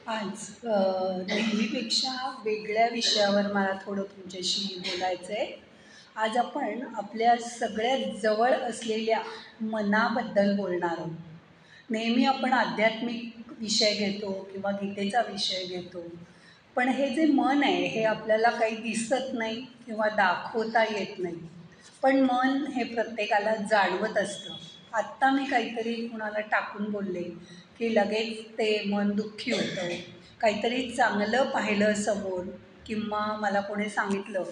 आज नेहमीपेक्षा वेगळ्या विषयावर मला थोडं तुमच्याशी बोलायचं आहे. आज आपण आपल्या सगळ्यात जवळ असलेल्या मनाबद्दल बोलणार आहोत. नेहमी आपण आध्यात्मिक विषय घेतो किंवा गीतेचा विषय घेतो. पण हे जे मन आहे हे आपल्याला काही दिसत नाही किंवा दाखवता येत नाही. पण मन हे प्रत्येकाला जाणवत असतं. आत्ता मी काहीतरी कुणाला टाकून बोलले, की लगेच ते मन दुःखी होतं. काहीतरी चांगलं पाहिलं समोर किंवा मला कोणी सांगितलं,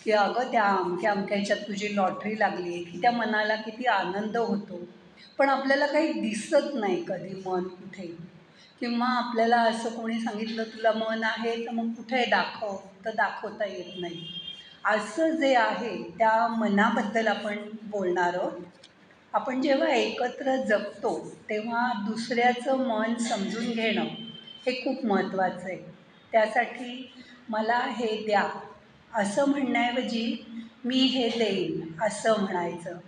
की "अगं त्या अमक्या-अमक्या ह्याच्यात तुझी लॉटरी लागली आहे," की त्या मनाला किती आनंद होतो. पण आपल्याला काही दिसत नाही कधी मन कुठे किंवा आपल्याला असं कोणी सांगितलं, "तुला मन आहे, तर मग कुठे दाखव," तर दाखवता येत नाही. असं जे आहे त्या मनाबद्दल आपण बोलणार आहोत. आपण जेव्हा एकत्र जगतो तेव्हा दुसऱ्याचं मन समजून घेणं हे खूप महत्त्वाचं आहे. त्यासाठी मला हे द्या असं म्हणण्याऐवजी मी हे देईन असं म्हणायचं.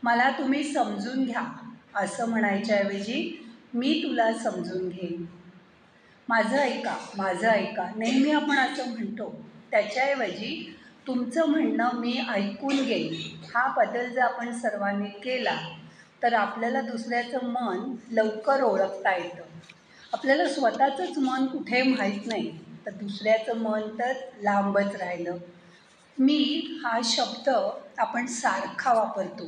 मला तुम्ही समजून घ्या असं म्हणायच्याऐवजी मी तुला समजून घेईन. माझं ऐका, माझं ऐका नेहमी आपण असं म्हणतो. त्याच्याऐवजी तुमचं म्हणणं मी ऐकून घेईन हा बदल जर आपण सर्वांनी केला तर आपल्याला दुसऱ्याचं मन लवकर ओळखता येतं. आपल्याला स्वतःचंच मन कुठे माहीत नाही, तर दुसऱ्याचं मन तर लांबच राहिलं. मी हा शब्द आपण सारखा वापरतो.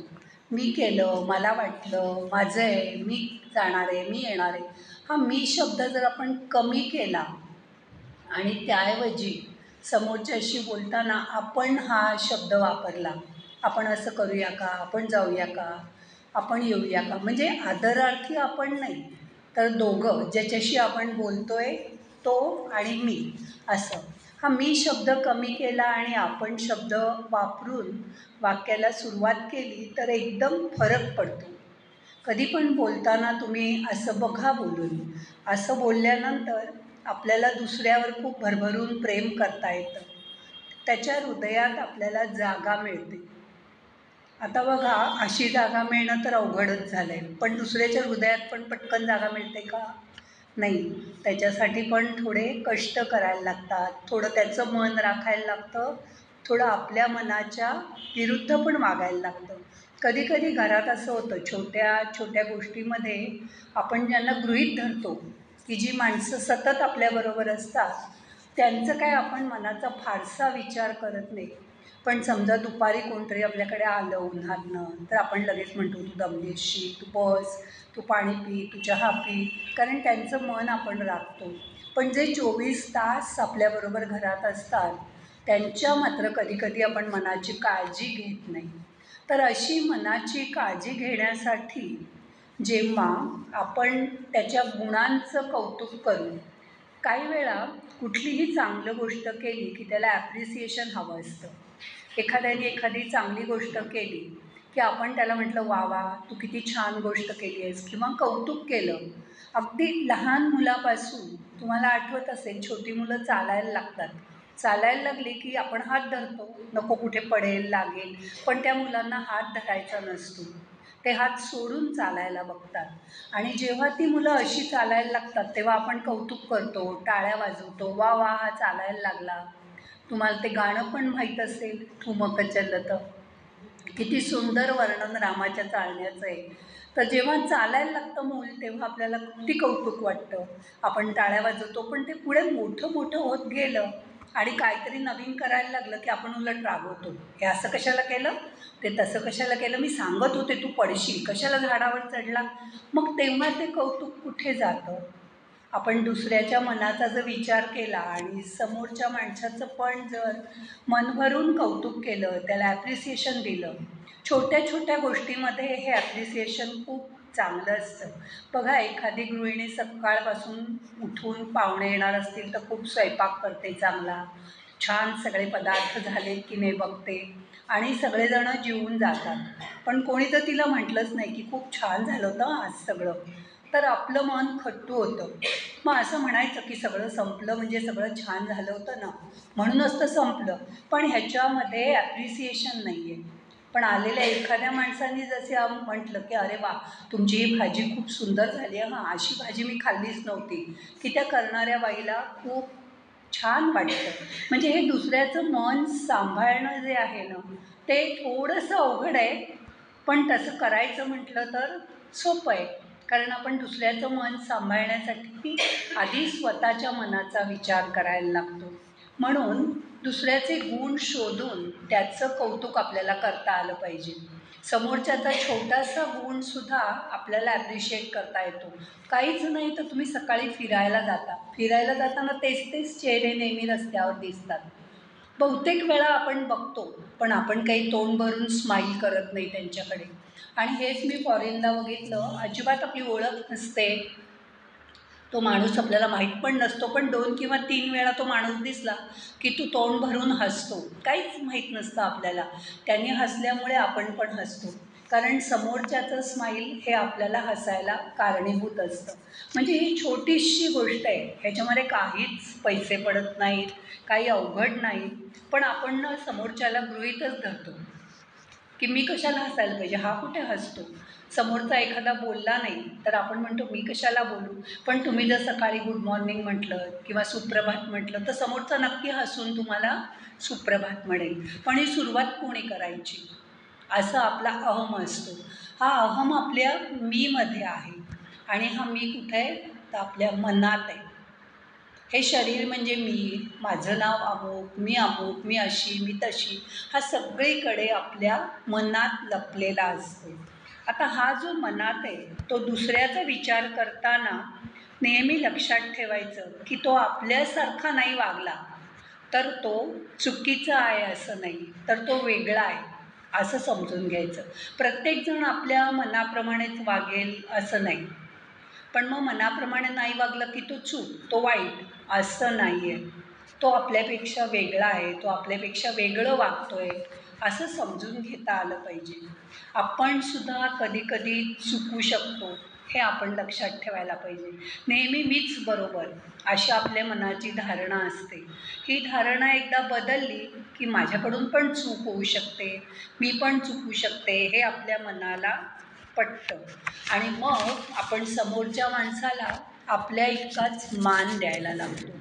मी केलं, मला वाटलं, माझं आहे, मी जाणार आहे, मी येणार आहे. हा मी शब्द जर आपण कमी केला आणि त्याऐवजी समोरच्याशी बोलताना आपण हा शब्द वापरला. आपण असं करूया का? आपण जाऊया का? आपण येऊया का? म्हणजे आदरार्थी आपण नाही, तर दोघं ज्याच्याशी आपण बोलतोय तो आणि मी असं. हा मी शब्द कमी केला आणि आपण शब्द वापरून वाक्याला सुरुवात केली तर एकदम फरक पडतो. कधी पण बोलताना तुम्ही असं बघा बोलून. असं बोलल्यानंतर आपल्याला दुसऱ्यावर खूप भरभरून प्रेम करता येतं. त्याच्या हृदयात आपल्याला जागा मिळते. आता बघा अशी जागा मिळणं तर अवघडच झालं आहे. पण दुसऱ्याच्या हृदयात पण पटकन जागा मिळते का? नाही. त्याच्यासाठी पण थोडे कष्ट करायला लागतात. थोडं त्याचं मन राखायला लागतं. थोडं आपल्या मनाच्या विरुद्ध पण वागायला लागतं. कधी-कधी घरात असं होतं छोट्या-छोट्या गोष्टीमध्ये आपण ज्यांना गृहीत धरतो, की जी माणसं सतत आपल्याबरोबर असतात, त्यांचं काय आपण मनाचा फारसा विचार करत नाही. पण समजा दुपारी कोणतरी आपल्याकडे आलं उन्हातनं, तर आपण लगेच म्हणतो, "तू दमली असशील, तू बस, तू पाणी पी, तू चहा पी." कारण त्यांचं मन आपण राखतो. पण जे 24 तास आपल्याबरोबर घरात असतात, त्यांच्या मात्र कधी-कधी आपण मनाची काळजी घेत नाही. तर अशी मनाची काळजी घेण्यासाठी जेव्हा आपण त्याच्या गुणांचं कौतुक करू, काही वेळा कुठलीही चांगली गोष्ट केली की त्याला ॲप्रिसिएशन हवं असतं. एखाद्याने एखादी चांगली गोष्ट केली, की आपण त्याला म्हटलं, "वाह! वाह! तू किती छान गोष्ट केली आहेस" किंवा कौतुक केलं. अगदी लहान मुलापासून तुम्हाला आठवत असेल, छोटी मुलं चालायला लागतात. चालायला लागली की आपण हात धरतो, नको कुठे पडेल, लागेल. पण त्या मुलांना हात धरायचा नसतो. ते हात सोडून चालायला बघतात आणि जेव्हा ती मुलं अशी चालायला लागतात, तेव्हा आपण कौतुक करतो, टाळ्या वाजवतो, "वाह! वाह! हा चालायला लागला." तुम्हाला ते गाणं पण माहीत असेल, ठुमक चलत. किती सुंदर वर्णन रामाच्या चालण्याचं आहे. तर जेव्हा चालायला लागतं मूल, तेव्हा आपल्याला किती कौतुक वाटतं. आपण टाळ्या वाजवतो, पण ते पुढे मोठं-मोठं होत गेलं आणि काहीतरी नवीन करायला लागलं, की आपण उलट रागवतो. "हे असं कशाला केलं? ते तसं कशाला केलं? मी सांगत होते तू पडशील. कशाला झाडावर चढला?" मग तेव्हा ते कौतुक कुठे जातं? आपण दुसऱ्याच्या मनाचा जर विचार केला आणि समोरच्या माणसाचं पण जर मन भरून कौतुक केलं, त्याला ॲप्रिसिएशन दिलं. छोट्या-छोट्या गोष्टीमध्ये हे ॲप्रिसिएशन खूप चांगलं असतं. बघा एखादी गृहिणी सकाळपासून उठून पाहुणे येणार असतील तर खूप स्वयंपाक करते चांगला. छान सगळे पदार्थ झालेत की नाही बघते आणि सगळेजणं जेवून जातात. पण कोणी जर तिला म्हटलंच नाही की खूप छान झालं होतं आज सगळं, तर आपलं मन खट्टू होतं. मग असं म्हणायचं की सगळं संपलं म्हणजे सगळं छान झालं होतं ना, म्हणूनच तर संपलं. पण ह्याच्यामध्ये ॲप्रिसिएशन नाही आहे. पण आलेल्या एखाद्या माणसाने जसे म्हटलं की अरे वा, तुमची ही भाजी खूप सुंदर झाली आहे, हां अशी भाजी मी खाल्लीच नव्हती, की त्या करणाऱ्या बाईला खूप छान वाटतं. म्हणजे हे दुसऱ्याचं मन सांभाळणं जे आहे ना, ते थोडंसं अवघड आहे, पण तसं करायचं म्हटलं तर सोपं आहे. कारण आपण दुसऱ्याचं मन सांभाळण्यासाठी आधी स्वतःच्या मनाचा विचार करायला लागतो. म्हणून दुसऱ्याचे गुण शोधून त्याचं कौतुक आपल्याला करता आलं पाहिजे. समोरच्याचा छोटासा गुणसुद्धा आपल्याला ॲप्रिशिएट करता येतो. काहीच नाही तर तुम्ही सकाळी फिरायला जाता. फिरायला जाताना तेच तेच चेहरे नेहमी रस्त्यावर दिसतात. बहुतेक वेळा आपण बघतो, पण आपण काही तोंड भरून स्माईल करत नाही त्यांच्याकडे. आणि हेच मी फॉरेनला बघितलं, अजिबात आपली ओळख नसते. तो माणूस आपल्याला माहीत पण नसतो, पण 2 किंवा 3 वेळा तो माणूस दिसला, की तो तोंड भरून हसतो. काहीच माहीत नसतं आपल्याला. त्याने हसल्यामुळे आपण पण हसतो. कारण समोरच्याचं स्माईल हे आपल्याला हसायला कारणीभूत असतं. म्हणजे ही छोटीशी गोष्ट आहे. ह्याच्यामध्ये काहीच पैसे पडत नाहीत, काही अवघड नाही. पण आपण ना समोरच्याला गृहीतच धरतो. की मी कशाला हसायला पाहिजे, हा कुठे हसतो. समोरचा एखादा बोलला नाही तर आपण म्हणतो मी कशाला बोलू. पण तुम्ही जर सकाळी गुड मॉर्निंग म्हटलं किंवा सुप्रभात म्हटलं तर समोरचा नक्की हसून तुम्हाला सुप्रभात म्हणेल. पण ही सुरुवात कोणी करायची, असा आपला अहम असतो. हा अहम आपल्या मीमध्ये आहे. आणि हा मी कुठे आहे, तर आपल्या मनात आहे. हे शरीर म्हणजे मी, माझं नाव अमूक, मी अशी, मी तशी, हा सगळीकडे आपल्या मनात लपलेला असतो. आता हा जो मनात आहे, तो दुसऱ्याचा विचार करताना नेहमी लक्षात ठेवायचं की तो आपल्यासारखा नाही वागला तर तो चुकीचा आहे असं नाही, तर तो वेगळा आहे असं समजून घ्यायचं. प्रत्येकजण आपल्या मनाप्रमाणेच वागेल असं नाही. पण मग मनाप्रमाणे नाही वागलं की तो चूक, तो वाईट असं नाही आहे. तो आपल्यापेक्षा वेगळा आहे, तो आपल्यापेक्षा वेगळं वागतोय असं समजून घेता आलं पाहिजे. आपण सुद्धा कधी-कधी चुकू शकतो, हे आपण लक्षात ठेवायला पाहिजे. नेहमी मीच बरोबर अशी आपल्या मनाची धारणा असते. ही धारणा एकदा बदलली की माझ्याकडून पण चूक होऊ शकते, मी पण चुकू शकते, हे आपल्या मनाला पटतं. आणि मग आपण समोरच्या माणसाला आपल्या इतकाच मान द्यायला लागतो.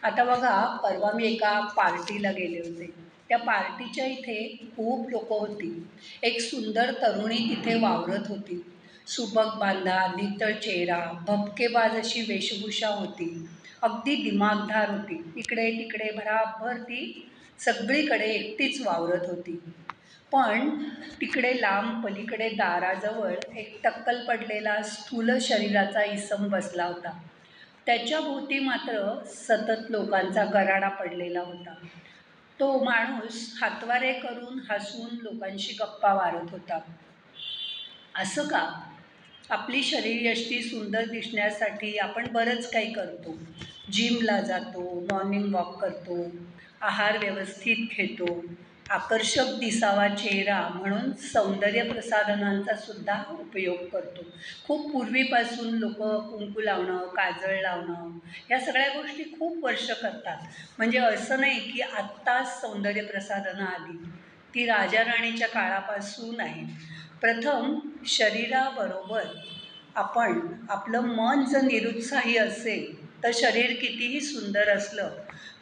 आता बघा, परवा मी एका पार्टीला गेले होते. त्या पार्टीच्या इथे खूप लोकं होती. एक सुंदर तरुणी तिथे वावरत होती. सुबक बांधा, नितळ चेहरा, भपकेबाज अशी वेशभूषा होती. अगदी दिमाखदार होती. इकडे-तिकडे भराभर ती सगळीकडे एकटीच वावरत होती. पण तिकडे लांब पलीकडे दाराजवळ एक टक्कल पडलेला स्थूल शरीराचा इसम बसला होता. त्याच्या भोवती मात्र सतत लोकांचा गराडा पडलेला होता. तो माणूस हातवारे करून हसून लोकांशी गप्पा मारत होता. असं का? आपली शरीरयष्टी सुंदर दिसण्यासाठी आपण बरंच काही करतो. जिमला जातो, मॉर्निंग वॉक करतो, आहार व्यवस्थित घेतो, आकर्षक दिसावा चेहरा म्हणून सौंदर्य प्रसाधनांचा सुद्धा उपयोग करतो. खूप पूर्वीपासून लोकं कुंकू लावणं, काजळ लावणं या सगळ्या गोष्टी खूप वर्ष करतात. म्हणजे असं नाही की आत्ताच सौंदर्य प्रसाधनं आली. ती राजा राणीच्या काळापासून आहेत. प्रथम शरीराबरोबर आपण आपलं मन जर निरुत्साही असेल तर शरीर कितीही सुंदर असलं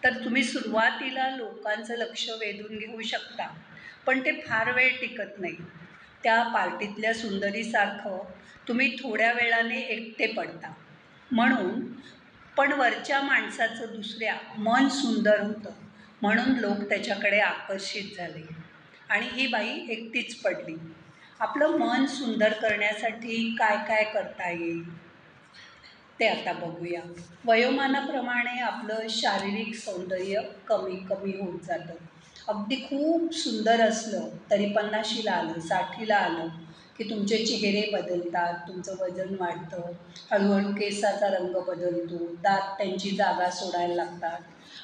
तर तुम्ही सुरुवातीला लोकांचं लक्ष वेधून घेऊ शकता, पण ते फार वेळ टिकत नाही. त्या पार्टीतल्या सुंदरीसारखं तुम्ही थोड्या वेळाने एकटे पडता. म्हणून पण वरच्या माणसाचं दुसऱ्या मन सुंदर होतं म्हणून लोक त्याच्याकडे आकर्षित झाले आणि ही बाई एकटीच पडली. आपलं मन सुंदर करण्यासाठी काय काय करता येईल ते आता बघूया. वयोमानाप्रमाणे आपलं शारीरिक सौंदर्य कमी कमी होत जातं. अगदी खूप सुंदर असलं तरी 50शीला आलं, 60ला आलं की तुमचे चेहरे बदलतात, तुमचं वजन वाढतं, हळूहळू केसाचा रंग बदलतो, दात त्यांची जागा सोडायला लागतात.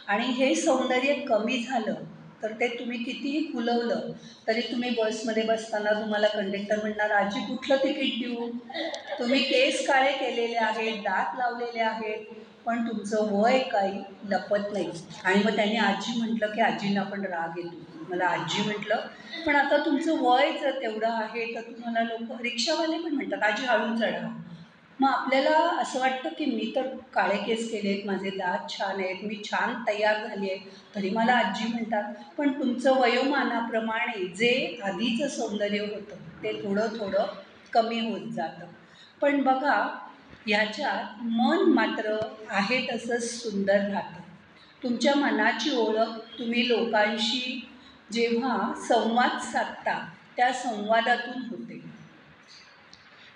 आणि हे सौंदर्य कमी झालं तर ते तुम्ही कितीही खुलवलं तरी तुम्ही बसमध्ये बसताना तुम्हाला कंडक्टर म्हणणार, आजी कुठलं तिकीट देऊ? तुम्ही केस काळे केलेले आहेत, दात लावलेले आहेत, पण तुमचं वय काही लपत नाही. आणि मग त्यांनी आजी म्हटलं की आजींना पण राग येतो. मला आजी म्हटलं, पण आता तुमचं वय जर तेवढं आहे तर तुम्हाला लोक रिक्षावाले पण म्हणतात आजी हळून चढा. मग आपल्याला असं वाटतं की मी तर काळे केस केले आहेत, माझे दात छान आहेत, मी छान तयार झाली आहे, तरी मला आजी म्हणतात. पण तुमचं वयोमानाप्रमाणे जे आधीचं सौंदर्य होतं ते थोडं थोडं कमी होत जातं. पण बघा, ह्याच्यात मन मात्र आहे तसंच सुंदर राहतं. तुमच्या मनाची ओळख तुम्ही लोकांशी जेव्हा संवाद साधता त्या संवादातून होते.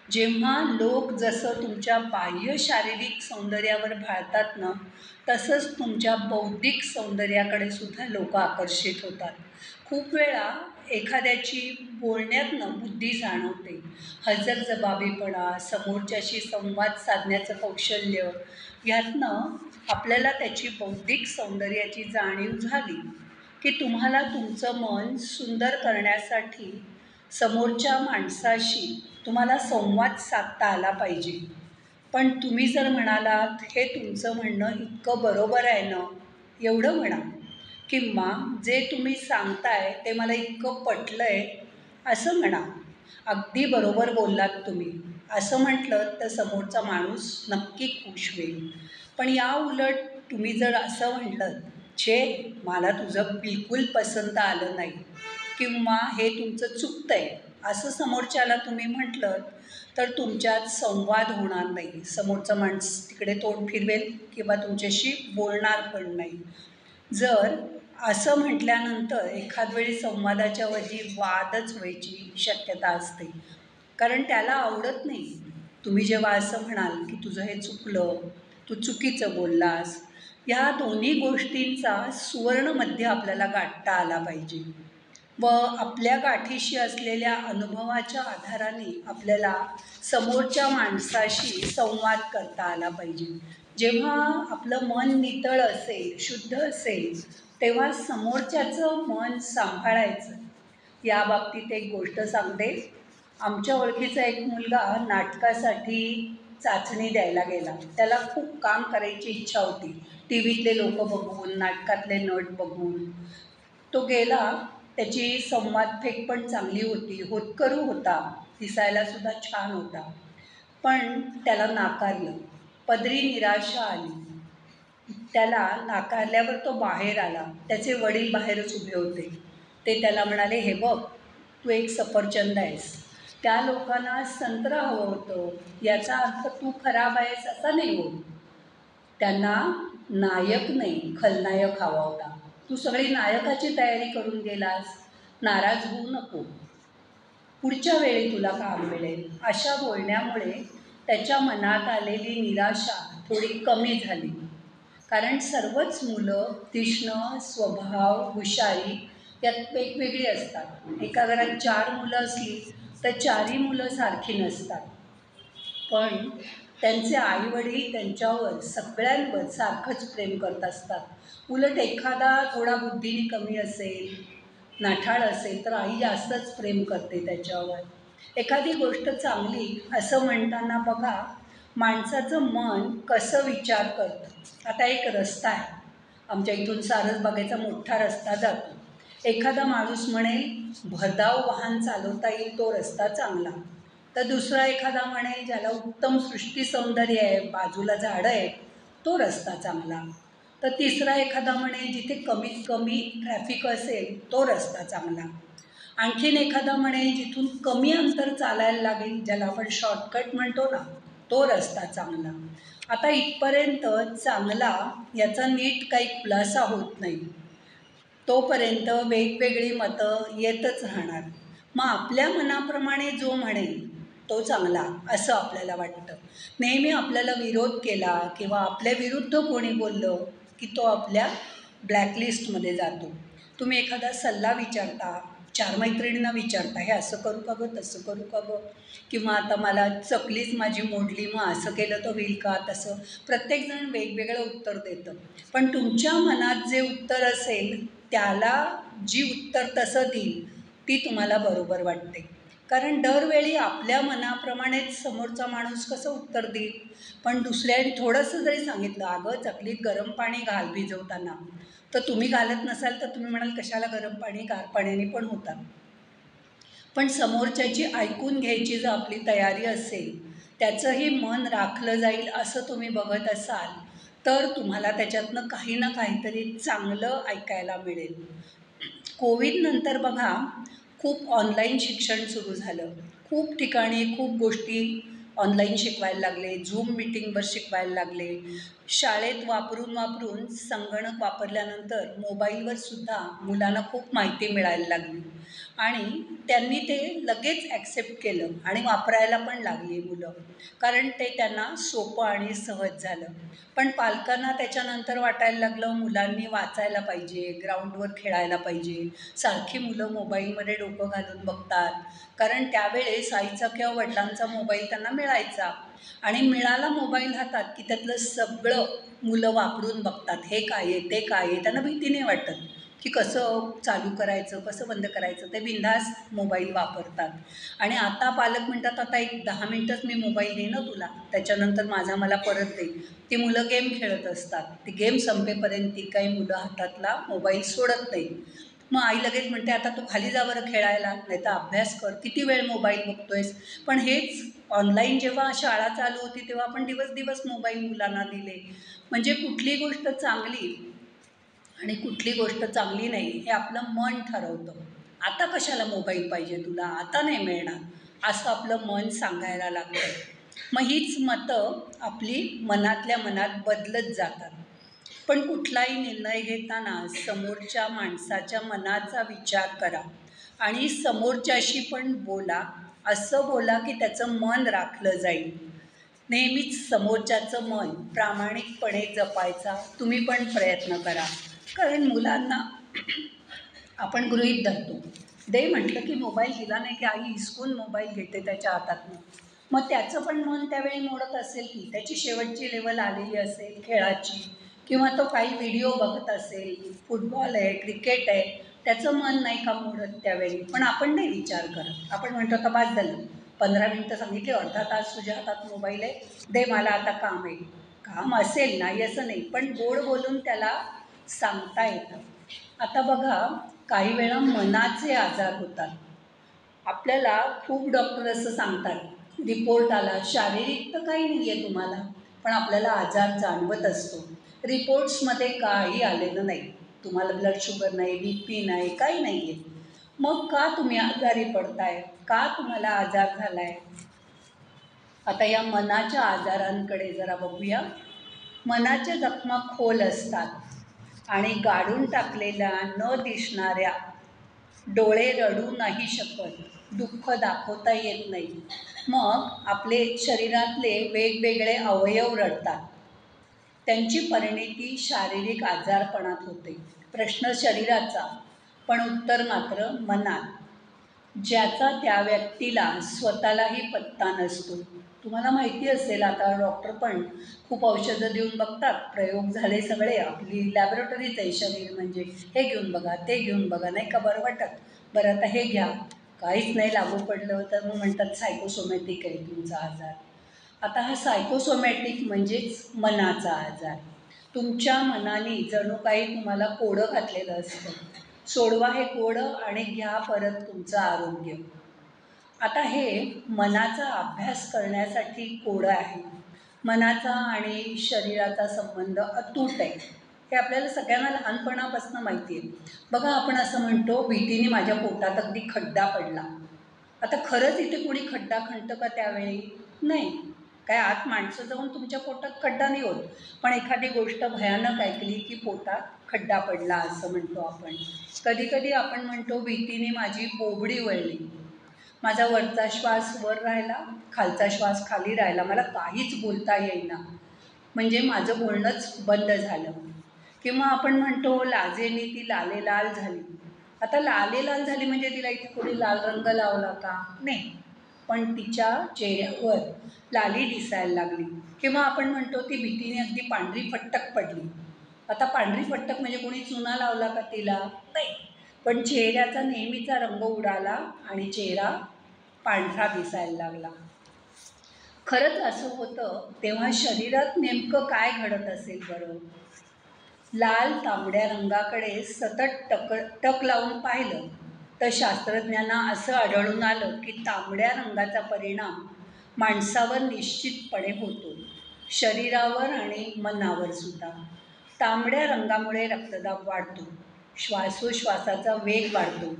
जेव्हा लोक जसं तुमच्या बाह्य शारीरिक सौंदर्यावर भाळतात ना, तसंच तुमच्या बौद्धिक सौंदर्याकडे सुद्धा लोक आकर्षित होतात. खूप वेळा एखाद्याची बोलण्यातनं बुद्धी जाणवते, हजरजबाबीपणा, समोरच्याशी संवाद साधण्याचं कौशल्य, ह्यातनं आपल्याला त्याची बौद्धिक सौंदर्याची जाणीव झाली की तुम्हाला तुमचं मन सुंदर करण्यासाठी समोरच्या माणसाशी तुम्हाला संवाद साधता आला पाहिजे. पण तुम्ही जर म्हणालात हे तुमचं म्हणणं इतकं बरोबर आहे ना, एवढं म्हणा, किंवा जे तुम्ही सांगताय ते मला इतकं पटलं आहे असं म्हणा. अगदी बरोबर बोललात तुम्ही असं म्हटलं तर समोरचा माणूस नक्की खुश होईल. पण या उलट तुम्ही जर असं म्हटलं, छे मला तुझं बिलकुल पसंत आलं नाही, किंवा हे तुमचं चुकतं आहे असं समोरच्याला तुम्ही म्हटलं, तर तुमच्यात संवाद होणार नाही. समोरचा माणूस तिकडे तोंड फिरवेल किंवा तुमच्याशी बोलणार पण नाही. जर असं म्हटल्यानंतर एखाद वेळी संवादाच्या ऐवजी वादच व्हायची शक्यता असते. कारण त्याला आवडत नाही. तुम्ही जेव्हा असं म्हणाल की तुझं हे चुकलं, तू चुकीचं बोललास, ह्या दोन्ही गोष्टींचा सुवर्णमध्य आपल्याला गाठता आला पाहिजे. व आपल्या गाठीशी असलेल्या अनुभवाच्या आधाराने आपल्याला समोरच्या माणसाशी संवाद करता आला पाहिजे. जेव्हा आपलं मन नितळ असेल, शुद्ध असेल, तेव्हा समोरच्याचं मन सांभाळायचं. या बाबतीत एक गोष्ट सांगते. आमच्या ओळखीचा एक मुलगा नाटकासाठी चाचणी द्यायला गेला. त्याला खूप काम करायची इच्छा होती, टी व्हीतले लोक बघून, नाटकातले नट बघून. तो गेला. त्याची संवादफेक पण चांगली होती, होतकरू होता, दिसायलासुद्धा छान होता. पण त्याला नाकारलं. पदरी निराशा आली. त्याला नाकारल्यावर तो बाहेर आला. त्याचे वडील बाहेरच उभे होते. ते त्याला म्हणाले, हे बघ, तू एक सफरचंद आहेस, त्या लोकांना संत्रा हवं होतं, याचा अर्थ तू खराब आहेस असा नाही होत. त्यांना नायक नाही खलनायक हवा होता. तू सगळी नायकाची तयारी करून गेलास, नाराज होऊ नको, पुढच्या वेळी तुला काम मिळेल. अशा बोलण्यामुळे त्याच्या मनात आलेली निराशा थोडी कमी झाली. कारण सर्वच मुलं तीक्ष्ण, स्वभाव, हुशारी यात वेगवेगळी असतात. एका घरात 4 मुलं असली तर 4ही मुलं सारखी नसतात. पण त्यांचे आईवडील त्यांच्यावर सगळ्यांवर सारखंच प्रेम करत असतात. उलट एखादा थोडा बुद्धीने कमी असेल, नाठाळ असेल, तर आई जास्तच प्रेम करते त्याच्यावर. एखादी गोष्ट चांगली असं म्हणताना बघा, माणसाचं मन कसं विचार करतं. आता एक रस्ता आहे, आमच्या इथून सारसबागेचा मोठा रस्ता जातो. एखादा माणूस म्हणेल भरधाव वाहन चालवता येईल तो रस्ता चांगला, तर दुसरा एखादा म्हणेल ज्याला उत्तम सृष्टी सौंदर्य आहे, बाजूला झाडं आहेत, तो रस्ता चांगला. तर तिसरा एखादा म्हणेल जिथे कमीत कमी ट्रॅफिक असेल तो रस्ता चांगला. आणखीन एखादा म्हणेल जिथून कमी अंतर चालायला लागेल, ज्याला आपण शॉर्टकट म्हणतो ना, तो रस्ता चांगला. आता इथपर्यंत चांगला याचा नीट काही खुलासा होत नाही. तोपर्यंत वेगवेगळी मतं येतच राहणार. मग आपल्या मनाप्रमाणे जो म्हणेल तो चांगला असं आपल्याला वाटतं. नेहमी आपल्याला विरोध केला किंवा आपल्या विरुद्ध कोणी बोललं की तो आपल्या ब्लॅकलिस्टमध्ये जातो. तुम्ही एखादा सल्ला विचारता, 4 मैत्रिणींना विचारता, हे असं करू का गं, तसं करू का गं, किंवा आता मला चकलीच माझी मोडली, मग असं केलं तर होईल का, तसं. प्रत्येकजण वेगवेगळं उत्तर देतं. पण तुमच्या मनात जे उत्तर असेल त्याला जी उत्तर तसं देईल ती तुम्हाला बरोबर वाटते. कारण दरवेळी आपल्या मनाप्रमाणेच समोरचा माणूस कसं उत्तर देईल. पण दुसऱ्याने थोडंसं जरी सांगितलं, अगं चकलीत गरम पाणी घाल भिजवताना, तर तुम्ही घालत नसाल तर तुम्ही म्हणाल कशाला गरम पाणी, गार पाण्याने पण होतात. पण समोरच्याची ऐकून घ्यायची जर आपली तयारी असेल, त्याचंही मन राखलं जाईल असं तुम्ही बघत असाल, तर तुम्हाला त्याच्यातनं काही ना काहीतरी चांगलं ऐकायला मिळेल. कोविडनंतर बघा, खूप ऑनलाईन शिक्षण सुरू झालं. खूप ठिकाणी खूप गोष्टी ऑनलाईन शिकवायला लागले, झूम मीटिंगवर शिकवायला लागले. शाळेत वापरून वापरून संगणक वापरल्यानंतर मोबाईलवर सुद्धा मुलांना खूप माहिती मिळायला लागली आणि त्यांनी ते लगेच ॲक्सेप्ट केलं आणि वापरायला पण लागली मुलं, कारण ते त्यांना सोपं आणि सहज झालं. पण पालकांना त्याच्यानंतर वाटायला लागलं मुलांनी वाचायला पाहिजे, ग्राउंडवर खेळायला पाहिजे. सारखी मुलं मोबाईलमध्ये डोकं घालून बघतात, कारण त्यावेळेस आईचा किंवा वडिलांचा मोबाईल त्यांना मिळायचा आणि मिळाला मोबाईल हातात की त्यातलं सगळं मुलं वापरून बघतात. हे काय आहे, ते काय आहे, त्यांना भीती नाही वाटत की कसं चालू करायचं, कसं बंद करायचं. ते बिनधास्त मोबाईल वापरतात आणि आता पालक म्हणतात, आता एक 10 मिनटंच मी मोबाईल देईन ना तुला, त्याच्यानंतर माझा मला परत दे. ती मुलं गेम खेळत असतात. ती गेम संपेपर्यंत ती काही मुलं हातातला मोबाईल सोडत नाही. मग आई लगेच म्हणते, आता तू खाली जा बरं खेळायला, नाही तर अभ्यास कर, किती वेळ मोबाईल बघतोयस. पण हेच ऑनलाईन जेव्हा शाळा चालू होती तेव्हा आपण दिवस दिवस मोबाईल मुलांना दिले. म्हणजे कुठली गोष्ट चांगली आणि कुठली गोष्ट चांगली नाही हे आपलं मन ठरवतं. आता कशाला मोबाईल पाहिजे तुला, आता नाही मिळणार, असं आपलं मन सांगायला लागतं. मग हीच मतं आपली मनातल्या मनात बदलत जातात. पण कुठलाही निर्णय घेताना समोरच्या माणसाच्या मनाचा विचार करा आणि समोरच्याशी पण बोला. असं बोला की त्याचं मन राखलं जाईल. नेहमीच समोरच्याचं मन प्रामाणिकपणे जपायचा तुम्ही पण प्रयत्न करा. कारण मुलांना आपण गृहीत धरतो. दे म्हटलं की मोबाईल दिला नाही की आई हिसकून मोबाईल घेते त्याच्या हातातनं. मग त्याचं पण मन त्यावेळी मोडत असेल की त्याची शेवटची लेवल आलेली असेल खेळाची, किंवा तो काही व्हिडिओ बघत असेल, फुटबॉल आहे, क्रिकेट आहे, त्याचं मन नाही का मोडत त्यावेळी. पण आपण नाही विचार करत. आपण म्हणतो आता बास झालं, 15 मिनटं सांगितली, अर्धा तास तुझ्या हातात मोबाईल आहे, दे मला आता काम आहे. काम असेल, नाही असं नाही, पण गोड बोलून त्याला सांगता येतं. आता बघा, काही वेळा मनाचे आजार होतात. आपल्याला खूप डॉक्टर असं सांगतात, रिपोर्ट आला, शारीरिक तर काही नाही आहे तुम्हाला, पण आपल्याला आजार जाणवत असतो. रिपोर्ट्समध्ये काही आलेलं नाही, तुम्हाला ब्लड शुगर नाही, बी पी नाही, काही नाही आहे. मग का तुम्ही आजारी पडताय, का तुम्हाला आजार झाला आहे? आता या मनाच्या आजारांकडे जरा बघूया. मनाच्या जखमा खोल असतात आणि गाडून टाकलेल्या न दिसणाऱ्या, डोळे रडू नाही शकत, दुःख दाखवता येत नाही. मग आपले शरीरातले वेगवेगळे अवयव रडतात. त्यांची परिणिती शारीरिक आजारपणात होते. प्रश्न शरीराचा, पण उत्तर मात्र मनात, ज्याचा त्या व्यक्तीला स्वतःलाही पत्ता नसतो. तुम्हाला माहिती असेल, आता डॉक्टर पण खूप औषधं देऊन बघतात, प्रयोग झाले सगळे, आपली लॅबोरेटरीच आहे शरीर म्हणजे. हे घेऊन बघा, ते घेऊन बघा, नाही का बरं वाटत, बरं आता हे घ्या, काहीच नाही लागू पडलं तर मग म्हणतात सायकोसोमॅटिक आहे तुमचा आजार. आता हा सायकोसोमॅटिक म्हणजेच मनाचा आजार. तुमच्या मनाने जणू काही तुम्हाला कोडं घातलेलं असतं. सोडवा हे कोडं आणि घ्या परत तुमचं आरोग्य. आता हे मनाचा अभ्यास करण्यासाठी कोडं आहे. मनाचा आणि शरीराचा संबंध अतूट आहे. हे आपल्याला सगळ्यांना लहानपणापासून माहिती आहे. बघा, आपण असं म्हणतो, भीतीने माझ्या पोटात अगदी खड्डा पडला. आता खरंच इथे कोणी खड्डा खणतं का त्यावेळी? नाही. काय आत माणसं जाऊन तुमच्या पोटात खड्डा नाही होत, पण एखादी गोष्ट भयानक ऐकली की पोटात खड्डा पडला असं म्हणतो आपण. कधी कधी आपण म्हणतो, भीतीने माझी बोबडी वळली, माझा वरचा श्वास वर राहिला, खालचा श्वास खाली राहिला, मला काहीच बोलता येईना, म्हणजे माझं बोलणंच बंद झालं. किंवा आपण म्हणतो, लाजेने ती लालेलाल झाली. आता लालेलाल झाली म्हणजे तिला इथे कोणी लाल रंग लावला का? नाही, पण तिच्या चेहऱ्यावर लाली दिसायला लागली. किंवा आपण म्हणतो, ती भीतीने अगदी पांढरी फट्टक पडली. आता पांढरी फट्टक म्हणजे कोणी चुना लावला का तिला? नाही, पण चेहऱ्याचा नेहमीचा रंग उडाला आणि चेहरा पांढरा दिसायला लागला. खरंच असं होतं तेव्हा शरीरात नेमकं काय घडत असेल बरं? लाल तांबड्या रंगाकडे सतत टक लावून पाहिलं तर शास्त्रज्ञांना असं आढळून आलं की तांबड्या रंगाचा परिणाम माणसावर निश्चितपणे होतो, शरीरावर आणि मनावर सुद्धा. तांबड्या रंगामुळे रक्तदाब वाढतो, श्वासोश्वासाचा वेग वाढतो,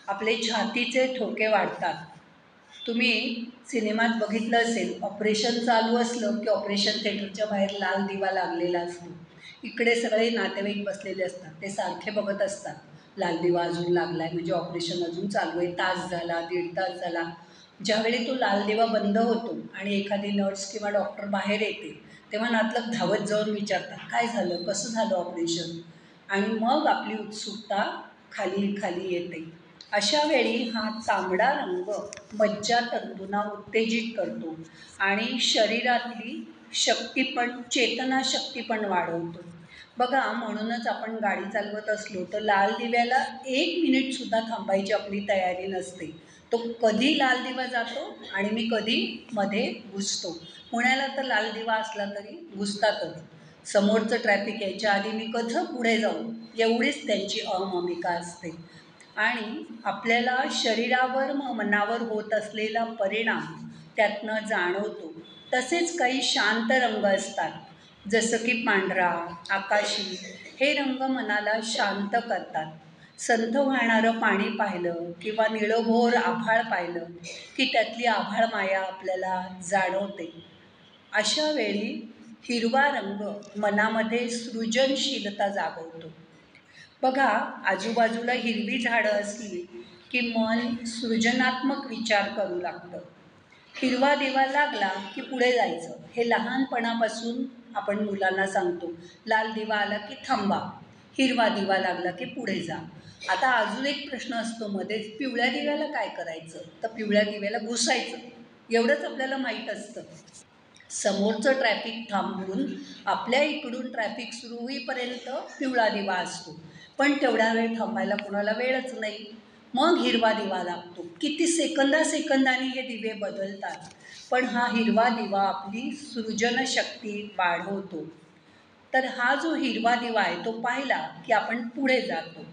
आपले छातीचे ठोके वाढतात. तुम्ही सिनेमात बघितलं असेल, ऑपरेशन चालू असलं की ऑपरेशन थिएटरच्या बाहेर लाल दिवा लागलेला असतो. इकडे सगळे नातेवाईक बसलेले असतात, ते सारखे बघत असतात, लाल दिवा अजून लागला आहे म्हणजे ऑपरेशन अजून चालू आहे, तास झाला, 1.5 तास झाला. ज्यावेळी तो लाल दिवा बंद होतो आणि एखादी नर्स किंवा डॉक्टर बाहेर येते, तेव्हा नातलग धावत जाऊन विचारतात, काय झालं, कसं झालं ऑपरेशन? आणि मग आपली उत्सुकता खाली खाली येते. अशा वेळी हा तांबडा रंग मज्जातंतूंना उत्तेजित करतो आणि शरीरातली शक्ती पण, चेतनाशक्ती पण वाढवतो. बघा, म्हणूनच आपण गाडी चालवत असलो तर लाल दिव्याला 1 मिनिटसुद्धा थांबायची आपली तयारी नसते. तो कधी लाल दिवा जातो आणि मी कधी मध्ये घुसतो. पुण्याला तर लाल दिवा असला तरी घुसतातच. समोरचं ट्रॅफिक यायच्या आधी मी कसं पुढे जाऊ, एवढीच त्यांची अहममिका असते. आणि आपल्याला शरीरावर मनावर होत असलेला परिणाम त्यातनं जाणवतो. तसेच काही शांत रंग असतात, जसं की पांढरा, आकाशी. हे रंग मनाला शांत करतात. संथ वाहणारं पाणी पाहिलं किंवा निळभोर आभाळ पाहिलं की त्यातली आभाळ माया आपल्याला जाणवते. अशा वेळी हिरवा रंग मनामध्ये सृजनशीलता जागवतो. बघा, आजूबाजूला हिरवी झाडं असली की मन सृजनात्मक विचार करू लागतं. हिरवा दिवा लागला की पुढे जायचं, हे लहानपणापासून आपण मुलांना सांगतो. लाल दिवा आला की थांबा, हिरवा दिवा लागला की पुढे जा. आता अजून एक प्रश्न असतो मध्येच, पिवळ्या दिव्याला काय करायचं? तर पिवळ्या दिव्याला घुसायचं, एवढंच आपल्याला माहीत असतं. समोरचं ट्रॅफिक थांबवून आपल्या इकडून ट्रॅफिक सुरू होईपर्यंत पिवळा दिवा असतो, पण तेवढा वेळ थांबायला कोणाला वेळच नाही. मग हिरवा दिवा लागतो. किती सेकंदांनी हे दिवे बदलतात, पण हा हिरवा दिवा आपली सृजनशक्ती वाढवतो. तर हा जो हिरवा दिवा आहे तो पाहिला की आपण पुढे जातो.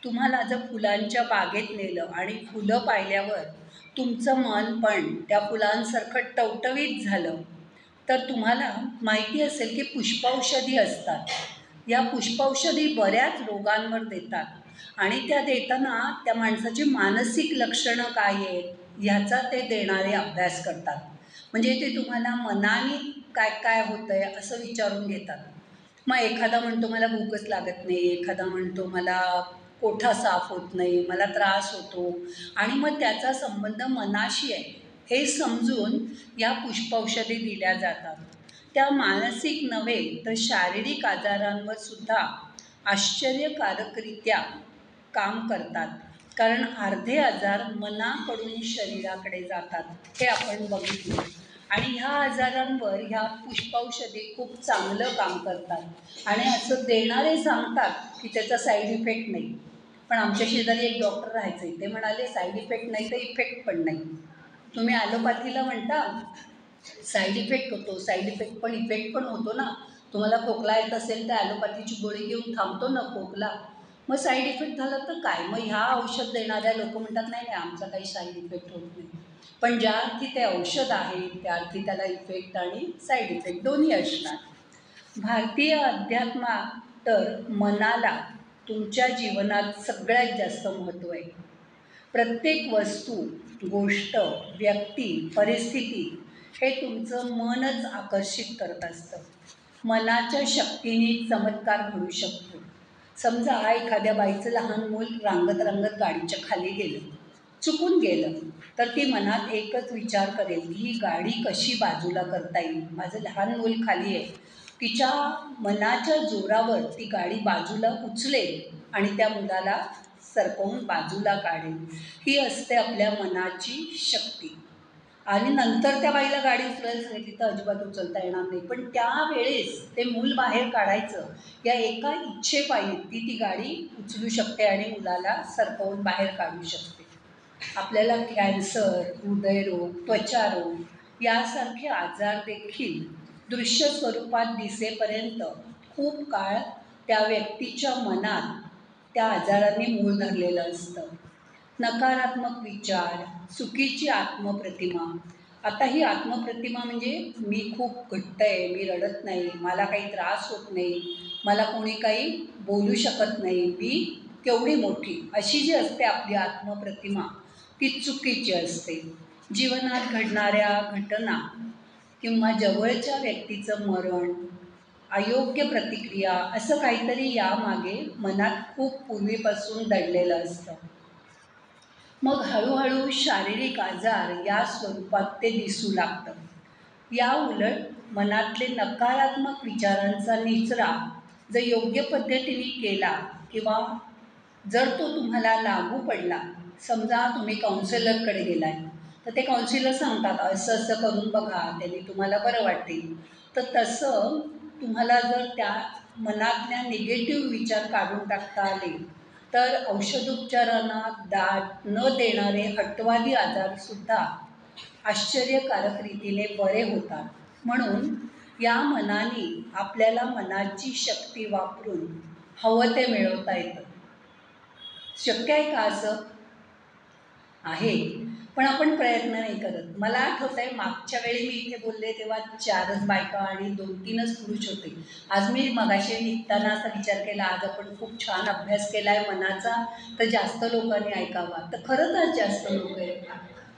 तुम्हाला जर फुलांच्या बागेत नेलं आणि फुलं पाहिल्यावर तुमचं मन पण त्या फुलांसारखं टवटवीत झालं, तर तुम्हाला माहिती असेल की पुष्पौषधी असतात. या पुष्पौषधी बऱ्याच रोगांवर देतात आणि त्या देताना त्या माणसाची मानसिक लक्षणं काय आहेत ह्याचा ते देणारे अभ्यास करतात. म्हणजे ते तुम्हाला मनाने काय काय होतं आहे असं विचारून घेतात. मग एखादा म्हणतो मला भूकच लागत नाही, एखादा म्हणतो मला कोठा साफ होत नाही, मला त्रास होतो, आणि मग त्याचा संबंध मनाशी आहे हे समजून या पुष्पौषधी दिल्या जातात. त्या मानसिक नव्हे तर शारीरिक आजारांवर सुद्धा आश्चर्यकारकरित्या काम करतात, कारण अर्धे आजार मनाकडून शरीराकडे जातात, हे आपण बघितलं. आणि ह्या आजारांवर ह्या पुष्पौषधी खूप चांगलं काम करतात आणि असं देणारे सांगतात की त्याचा साईड इफेक्ट नाही. पण आमच्या शेजारी एक डॉक्टर राहायचे, ते म्हणाले साईड इफेक्ट नाही तर इफेक्ट पण नाही. तुम्ही ॲलोपॅथीला म्हणता साईड इफेक्ट होतो, साईड इफेक्ट पण इफेक्ट पण होतो ना. तुम्हाला खोकला येत असेल तर ॲलोपॅथीची गोळी घेऊन थांबतो ना खोकला, मग साईड इफेक्ट झाला तर काय? मग ह्या औषध देणाऱ्या लोक म्हणतात नाही नाही आमचा काही साईड इफेक्ट होत नाही. पण ज्या अर्थी ते औषध आहे त्या अर्थी त्याला इफेक्ट आणि साईड इफेक्ट दोन्ही असणार. भारतीय अध्यात्मात तर मनाला तुमच्या जीवनात सगळ्यात जास्त महत्त्व आहे. प्रत्येक वस्तू, गोष्ट, व्यक्ती, परिस्थिती हे तुमचं मनच आकर्षित करत असतं. मनाच्या शक्तीने चमत्कार घडू शकतो. समजा एखाद्या बाईचं लहान मूल रांगत रांगत गाडीच्या खाली गेलं, चुकून गेलं, तर ती मनात एकच विचार करेल की ही गाडी कशी बाजूला करता येईल, माझं लहान मूल खाली आहे. तिच्या मनाच्या जोरावर ती गाडी बाजूला उचलेल आणि त्या मुलाला सरकवून बाजूला काढेल. ही असते आपल्या मनाची शक्ती. आणि नंतर त्या बाईला गाडी उचलायला सांगितली तर अजिबात उचलता येणार नाही, पण त्यावेळेस ते मूल बाहेर काढायचं या एका इच्छेपायी ती गाडी उचलू शकते आणि मुलाला सरकवून बाहेर काढू शकते. आपल्याला कॅन्सर, हृदयरोग, त्वचारोग यासारखे आजार देखील दृश्य स्वरूपात दिसेपर्यंत खूप काळ त्या व्यक्तीच्या मनात त्या आजाराने मूळ धरलेलं असतं. नकारात्मक विचार, चुकीची आत्मप्रतिमा. आता ही आत्मप्रतिमा म्हणजे मी खूप घट्ट आहे, मी रडत नाही, मला काही त्रास होत नाही, मला कोणी काही बोलू शकत नाही, मी केवढी मोठी, अशी जी असते आपली आत्मप्रतिमा ती चुकीची असते. जीवनात घडणाऱ्या घटना किंवा जवळच्या व्यक्तीचं मरण, अयोग्य प्रतिक्रिया असं काहीतरी यामागे मनात खूप पूर्वीपासून दडलेलं असतं. मग हळूहळू शारीरिक आजार या स्वरूपात ते दिसू लागतं. या उलट मनातले नकारात्मक विचारांचा निचरा जर योग्य पद्धतीने केला किंवा जर तो तुम्हाला लागू पडला, समजा तुम्ही काउन्सिलरकडे गेलाय, तर ते काउन्सिलर सांगतात असं असं करून बघा, त्यांनी तुम्हाला बरं वाटेल. तर तसं तुम्हाला जर त्या मनातल्या निगेटिव्ह विचार काढून टाकता आले, तर औषधोपचारांना दाद न देणारे हटवादी आजारसुद्धा आश्चर्यकारक रीतीने बरे होतात. म्हणून या मनाने आपल्याला मनाची शक्ती वापरून हवं ते मिळवता येतं. शक्य आहे का असं? आहे, पण आपण प्रयत्न नाही करत. मला आठवत आहे मागच्या वेळी मी इथे बोलले तेव्हा 4च बायका आणि 2-3च पुरुष होते. आज मी मगाशी निघताना असा विचार केला, आज आपण खूप छान अभ्यास केला आहे मनाचा, तर जास्त लोकांनी ऐकावा. तर खरंच आज जास्त लोक आहेत.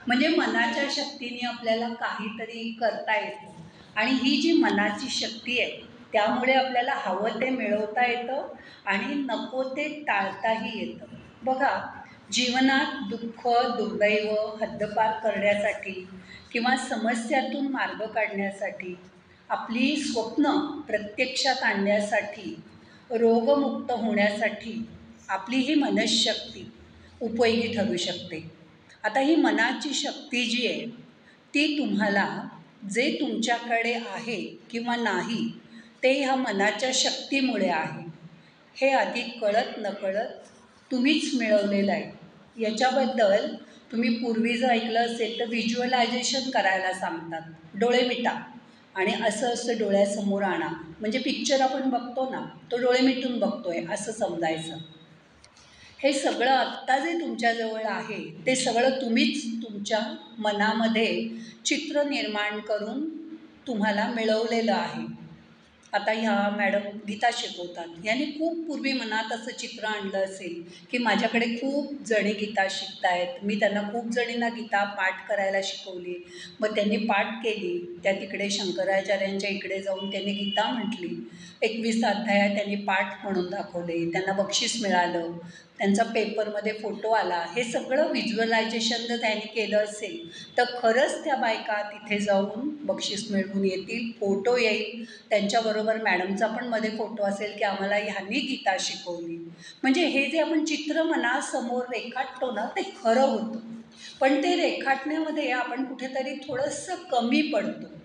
म्हणजे मनाच्या शक्तीने आपल्याला काहीतरी करता येतं. आणि ही जी मनाची शक्ती आहे त्यामुळे आपल्याला हवं ते मिळवता येतं आणि नको ते टाळताही येतं. बघा, जीवनात दुःख, दुर्दैव हद्दपार करण्यासाठी किंवा समस्यातून मार्ग काढण्यासाठी, आपली स्वप्न प्रत्यक्षात आणण्यासाठी, रोगमुक्त होण्यासाठी आपली ही मनःशक्ती उपयोगी ठरू शकते. आता ही मनाची शक्ती जी आहे ती तुम्हाला जे तुमच्याकडे आहे किंवा नाही ते ह्या मनाच्या शक्तीमुळे आहे, हे आधी कळत नकळत तुम्हीच मिळवलेलं आहे. याच्याबद्दल तुम्ही पूर्वी जर ऐकलं असेल तर व्हिज्युअलायझेशन करायला सांगतात. डोळे मिटा आणि असं असं डोळ्यासमोर आणा, म्हणजे पिक्चर आपण बघतो ना, तो डोळे मिटून बघतोय असं समजायचं. हे सगळं आत्ता जे तुमच्याजवळ आहे ते सगळं तुम्हीच तुमच्या मनामध्ये चित्र निर्माण करून तुम्हाला मिळवलेलं आहे. आता ह्या मॅडम गीता शिकवतात, यांनी खूप पूर्वी मनात असं चित्र आणलं असेल की माझ्याकडे खूप जणी गीता शिकत आहेत, मी त्यांना खूप जणींना गीता पाठ करायला शिकवली. मग त्यांनी पाठ केली, त्या तिकडे शंकराचार्यांच्या इकडे जाऊन त्यांनी गीता म्हटली, 21 अध्याय त्यांनी पाठ म्हणून दाखवले, त्यांना बक्षीस मिळालं, त्यांचा पेपरमध्ये फोटो आला. हे सगळं व्हिज्युअलायझेशन जर त्यांनी केलं असेल तर खरंच त्या बायका तिथे जाऊन बक्षीस मिळवून येतील, फोटो येईल, त्यांच्याबरोबर मॅडमचा पण मध्ये फोटो असेल की आम्हाला ह्यांनी गीता शिकवली. म्हणजे हे जे आपण चित्र मनासमोर रेखाटतो ना ते खरं होतं, पण ते रेखाटण्यामध्ये आपण कुठेतरी थोडंसं कमी पडतो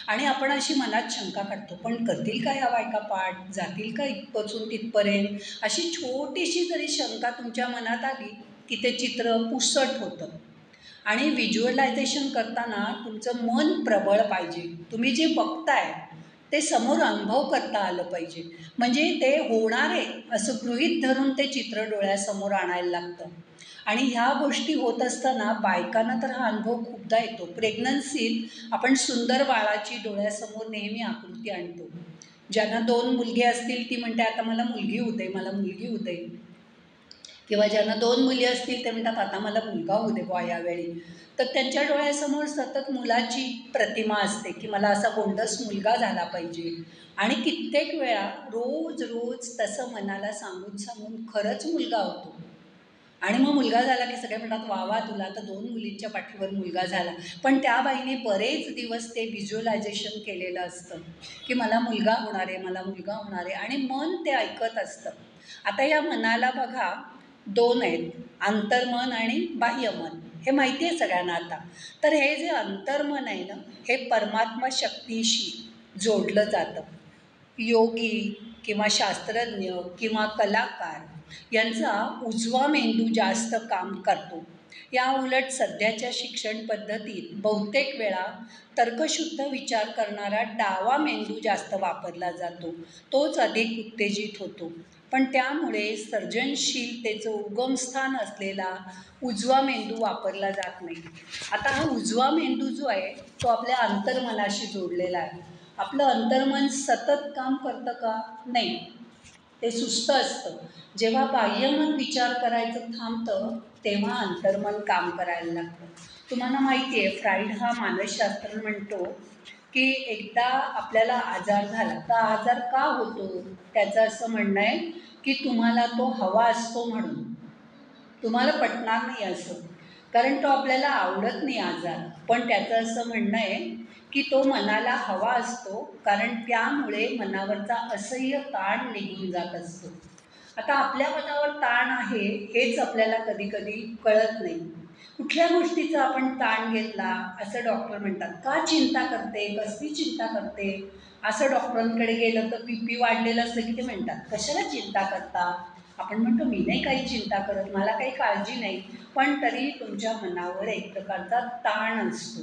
आणि आपण अशी मनात शंका काढतो, पण करतील का ह्या बायका पाठ, जातील का इथपासून तिथपर्यंत, अशी छोटीशी जरी शंका तुमच्या मनात आली की ते चित्र पुसट होतं. आणि व्हिज्युअलायझेशन करताना तुमचं मन प्रबळ पाहिजे, तुम्ही जे बघताय ते समोर अनुभव करता आलं पाहिजे, म्हणजे ते होणार आहे असं गृहीत धरून ते चित्र डोळ्यासमोर आणायला लागतं. आणि ह्या गोष्टी होत असताना बायकांना तर हा अनुभव खूपदा येतो. प्रेग्नन्सीत आपण सुंदर बाळाची डोळ्यासमोर नेहमी आकृती आणतो. ज्यांना 2 मुलगे असतील ती म्हणते आता मला मुलगी होऊ दे, मला मुलगी होऊ दे, किंवा ज्यांना 2 मुली असतील ते म्हणतात आता मला मुलगा होऊ दे बुवा यावेळी. तर त्यांच्या डोळ्यासमोर सतत मुलाची प्रतिमा असते की मला असा गोंडस मुलगा झाला पाहिजे. आणि कित्येक वेळा रोज रोज तसं मनाला सांगून सांगून खरंच मुलगा होतो. आणि मग मुलगा झाला की सगळे म्हणतात वा वा, तुला आता 2 मुलींच्या पाठीवर मुलगा झाला. पण त्या बाईने बरेच दिवस ते व्हिज्युअलायझेशन केलेलं असतं की मला मुलगा होणार आहे, मला मुलगा होणार आहे, आणि मन ते ऐकत असतं. आता या मनाला बघा 2 आहेत, अंतर्मन आणि बाह्यमन. हे माहिती आहे सगळ्यांना आता. तर हे जे अंतर्मन आहे ना, हे परमात्मा शक्तीशी जोडलं जातं. योगी किंवा शास्त्रज्ञ किंवा कलाकार यांचा उजवा मेंदू जास्त काम करतो. या उलट सध्याच्या शिक्षण पद्धतीत बहुतेक वेळा तर्कशुद्ध विचार करणारा डावा मेंदू जास्त वापरला जातो. तोच अधिक उत्तेजित होतो. पण त्यामुळे सर्जनशीलतेचं उगमस्थान असलेला उजवा मेंदू वापरला जात नाही. आता हा उजवा मेंदू जो आहे तो आपल्या अंतर्मनाशी जोडलेला आहे. आपलं अंतर्मन सतत काम करतं का? नाही, ते सुस्त असतं. जेव्हा बाह्यमन विचार करायचं थांबतं तेव्हा अंतर्मन काम करायला लागतं. तुम्हाला माहिती आहे, फ्राईड हा मानसशास्त्र म्हणतो की एकदा आपल्याला आजार झाला तर आजार का होतो? त्याचं असं म्हणणं आहे की तुम्हाला तो हवा असतो म्हणून. तुम्हाला पटणार नाही असं, कारण तो आपल्याला आवडत नाही आजार. पण त्याचं असं म्हणणं आहे की तो मनाला हवा असतो, कारण त्यामुळे मनावरचा असह्य ताण निघून जात असतो. आता आपल्या मनावर ताण आहे हेच आपल्याला कधी कधी कळत नाही. कुठल्या गोष्टीचा आपण ताण घेतला असं डॉक्टर म्हणतात. का चिंता करते? कसली चिंता करते? असं डॉक्टरांकडे गेलं तर BP वाढलेलं असलं की ते म्हणतात, कशाला चिंता करता? आपण म्हणतो, मी नाही काही चिंता करत, मला काही काळजी नाही. पण तरी तुमच्या मनावर एक प्रकारचा ताण असतो.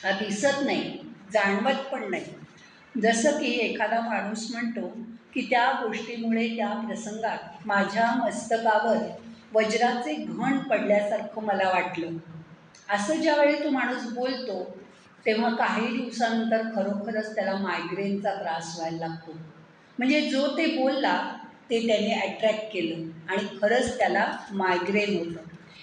हा दिसत नाही, जाणवत पण नाही. जसं की एखादा माणूस म्हणतो की त्या गोष्टीमुळे त्या प्रसंगात माझ्या मस्तकावर वज्राचे घण पडल्यासारखं मला वाटलं. असं ज्यावेळी तो माणूस बोलतो तेव्हा काही दिवसानंतर खरोखरच त्याला मायग्रेनचा त्रास व्हायला लागतो. म्हणजे जो ते बोलला ते त्याने अट्रॅक्ट केलं आणि खरंच त्याला मायग्रेन होतं.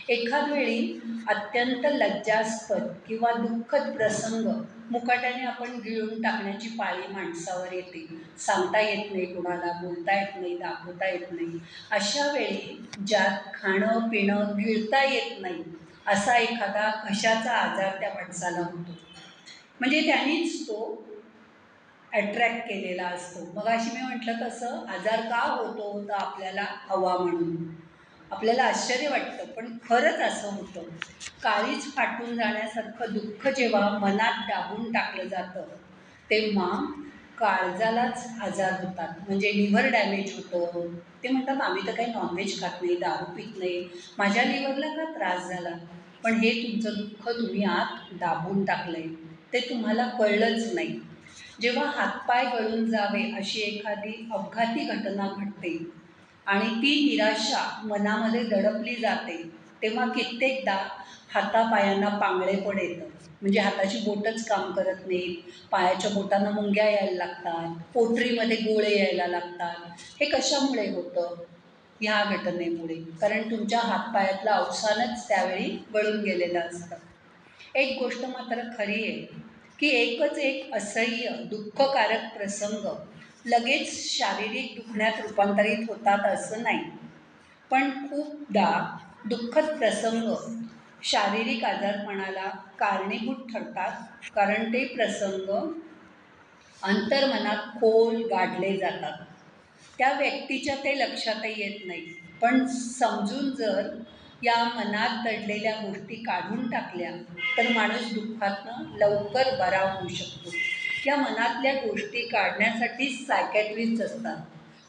एखाद वेळी अत्यंत लज्जास्पद किंवा दुःखद प्रसंग मुकाट्याने आपण गिळून टाकण्याची पाळी माणसावर येते. सांगता येत नाही कोणाला, बोलता येत नाही, दाखवता येत नाही. अशा वेळी ज्यात खाणं पिणं गिळता येत नाही असा एखादा घशाचा आजार त्या माणसाला होतो. म्हणजे त्यांनीच तो अट्रॅक्ट केलेला असतो. मगाशी मी म्हटलं तसं आजार का होतो? तर आपल्याला हवा म्हणून. आपल्याला आश्चर्य वाटतं, पण खरंच असं होतं. काळीज फाटून जाण्यासारखं दुःख जेव्हा मनात दाबून टाकलं जातं तेव्हा काळजालाच आजार होतात. म्हणजे लिव्हर डॅमेज होतं. ते म्हणतात, आम्ही तर काही नॉनव्हेज खात नाही, दारू पित नाही, माझ्या लिव्हरला का त्रास झाला? पण हे तुमचं दुःख तुम्ही आत दाबून टाकलं आहे, ते तुम्हाला कळलंच नाही. जेव्हा हातपाय गळून जावे अशी एखादी अपघाती घटना घडते आणि ती निराशा मनामध्ये दडपली जाते तेव्हा कित्येकदा हातापायांना पांगळेपण येतं. म्हणजे हाताची बोटच काम करत नाहीत, पायाच्या बोटांना मुंग्या यायला लागतात, पोटरीमध्ये गोळे यायला लागतात. हे कशामुळे होतं? ह्या घटनेमुळे. कारण तुमच्या हातपायातलं अवसानच त्यावेळी गळून गेलेलं असतं. एक गोष्ट मात्र खरी आहे की एकच एक असह्य दुःखकारक प्रसंग लगेच शारीरिक दुखण्यात रूपांतरित होतात असं नाही. पण खूपदा दुःखद प्रसंग शारीरिक आजारपणाला कारणीभूत ठरतात, कारण ते प्रसंग अंतर्मनात खोल गाडले जातात. त्या व्यक्तीच्या ते लक्षातही येत नाही. पण समजून जर या मनात दडलेल्या गोष्टी काढून टाकल्या तर माणूस दुःखातनं लवकर बरा होऊ शकतो. या मनातल्या गोष्टी काढण्यासाठीच सायकॅट्रिस्ट असतात.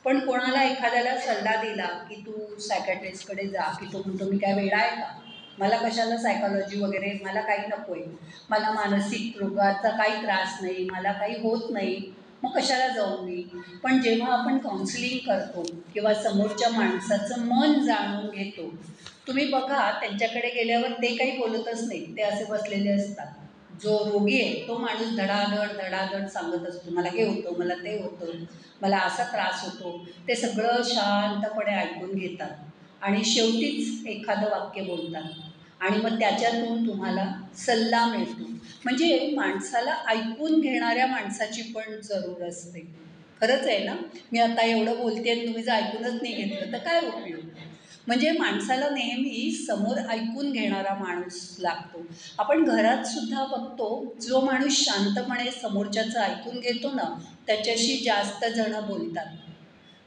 पण कोणाला एखाद्याला सल्ला दिला की तू सायकॅट्रिस्टकडे जा, की तो म्हणतो, मी काय वेडा आहे का? मला कशाला सायकॉलॉजी वगैरे, मला काही नको आहे, मला मानसिक रोगाचा काही त्रास नाही, मला काही होत नाही, मग कशाला जाऊ मी? पण जेव्हा आपण काउन्सिलिंग करतो किंवा समोरच्या माणसाचं मन जाणून घेतो, तुम्ही बघा त्यांच्याकडे गेल्यावर ते काही बोलतच नाही, ते असे बसलेले असतात. जो रोगी आहे तो माणूस धडाधड धडाधड सांगत असतो, मला हे होतं, मला ते होतं, मला असा त्रास होतो. ते सगळं शांतपणे ऐकून घेतात आणि शेवटीच एखादं वाक्य बोलतात आणि मग त्याच्यातून तुम्हाला सल्ला मिळतो. म्हणजे माणसाला ऐकून घेणाऱ्या माणसाची पण जरूर असते. खरंच आहे ना? मी आता एवढं बोलते आणि तुम्ही जर ऐकूनच नाही घेतलं तर काय उपयोग? म्हणजे माणसाला नेहमी समोर ऐकून घेणारा माणूस लागतो. आपण घरात सुद्धा बघतो, जो माणूस शांतपणे समोरच्याचं ऐकून घेतो ना, त्याच्याशी जास्त जणं बोलतात.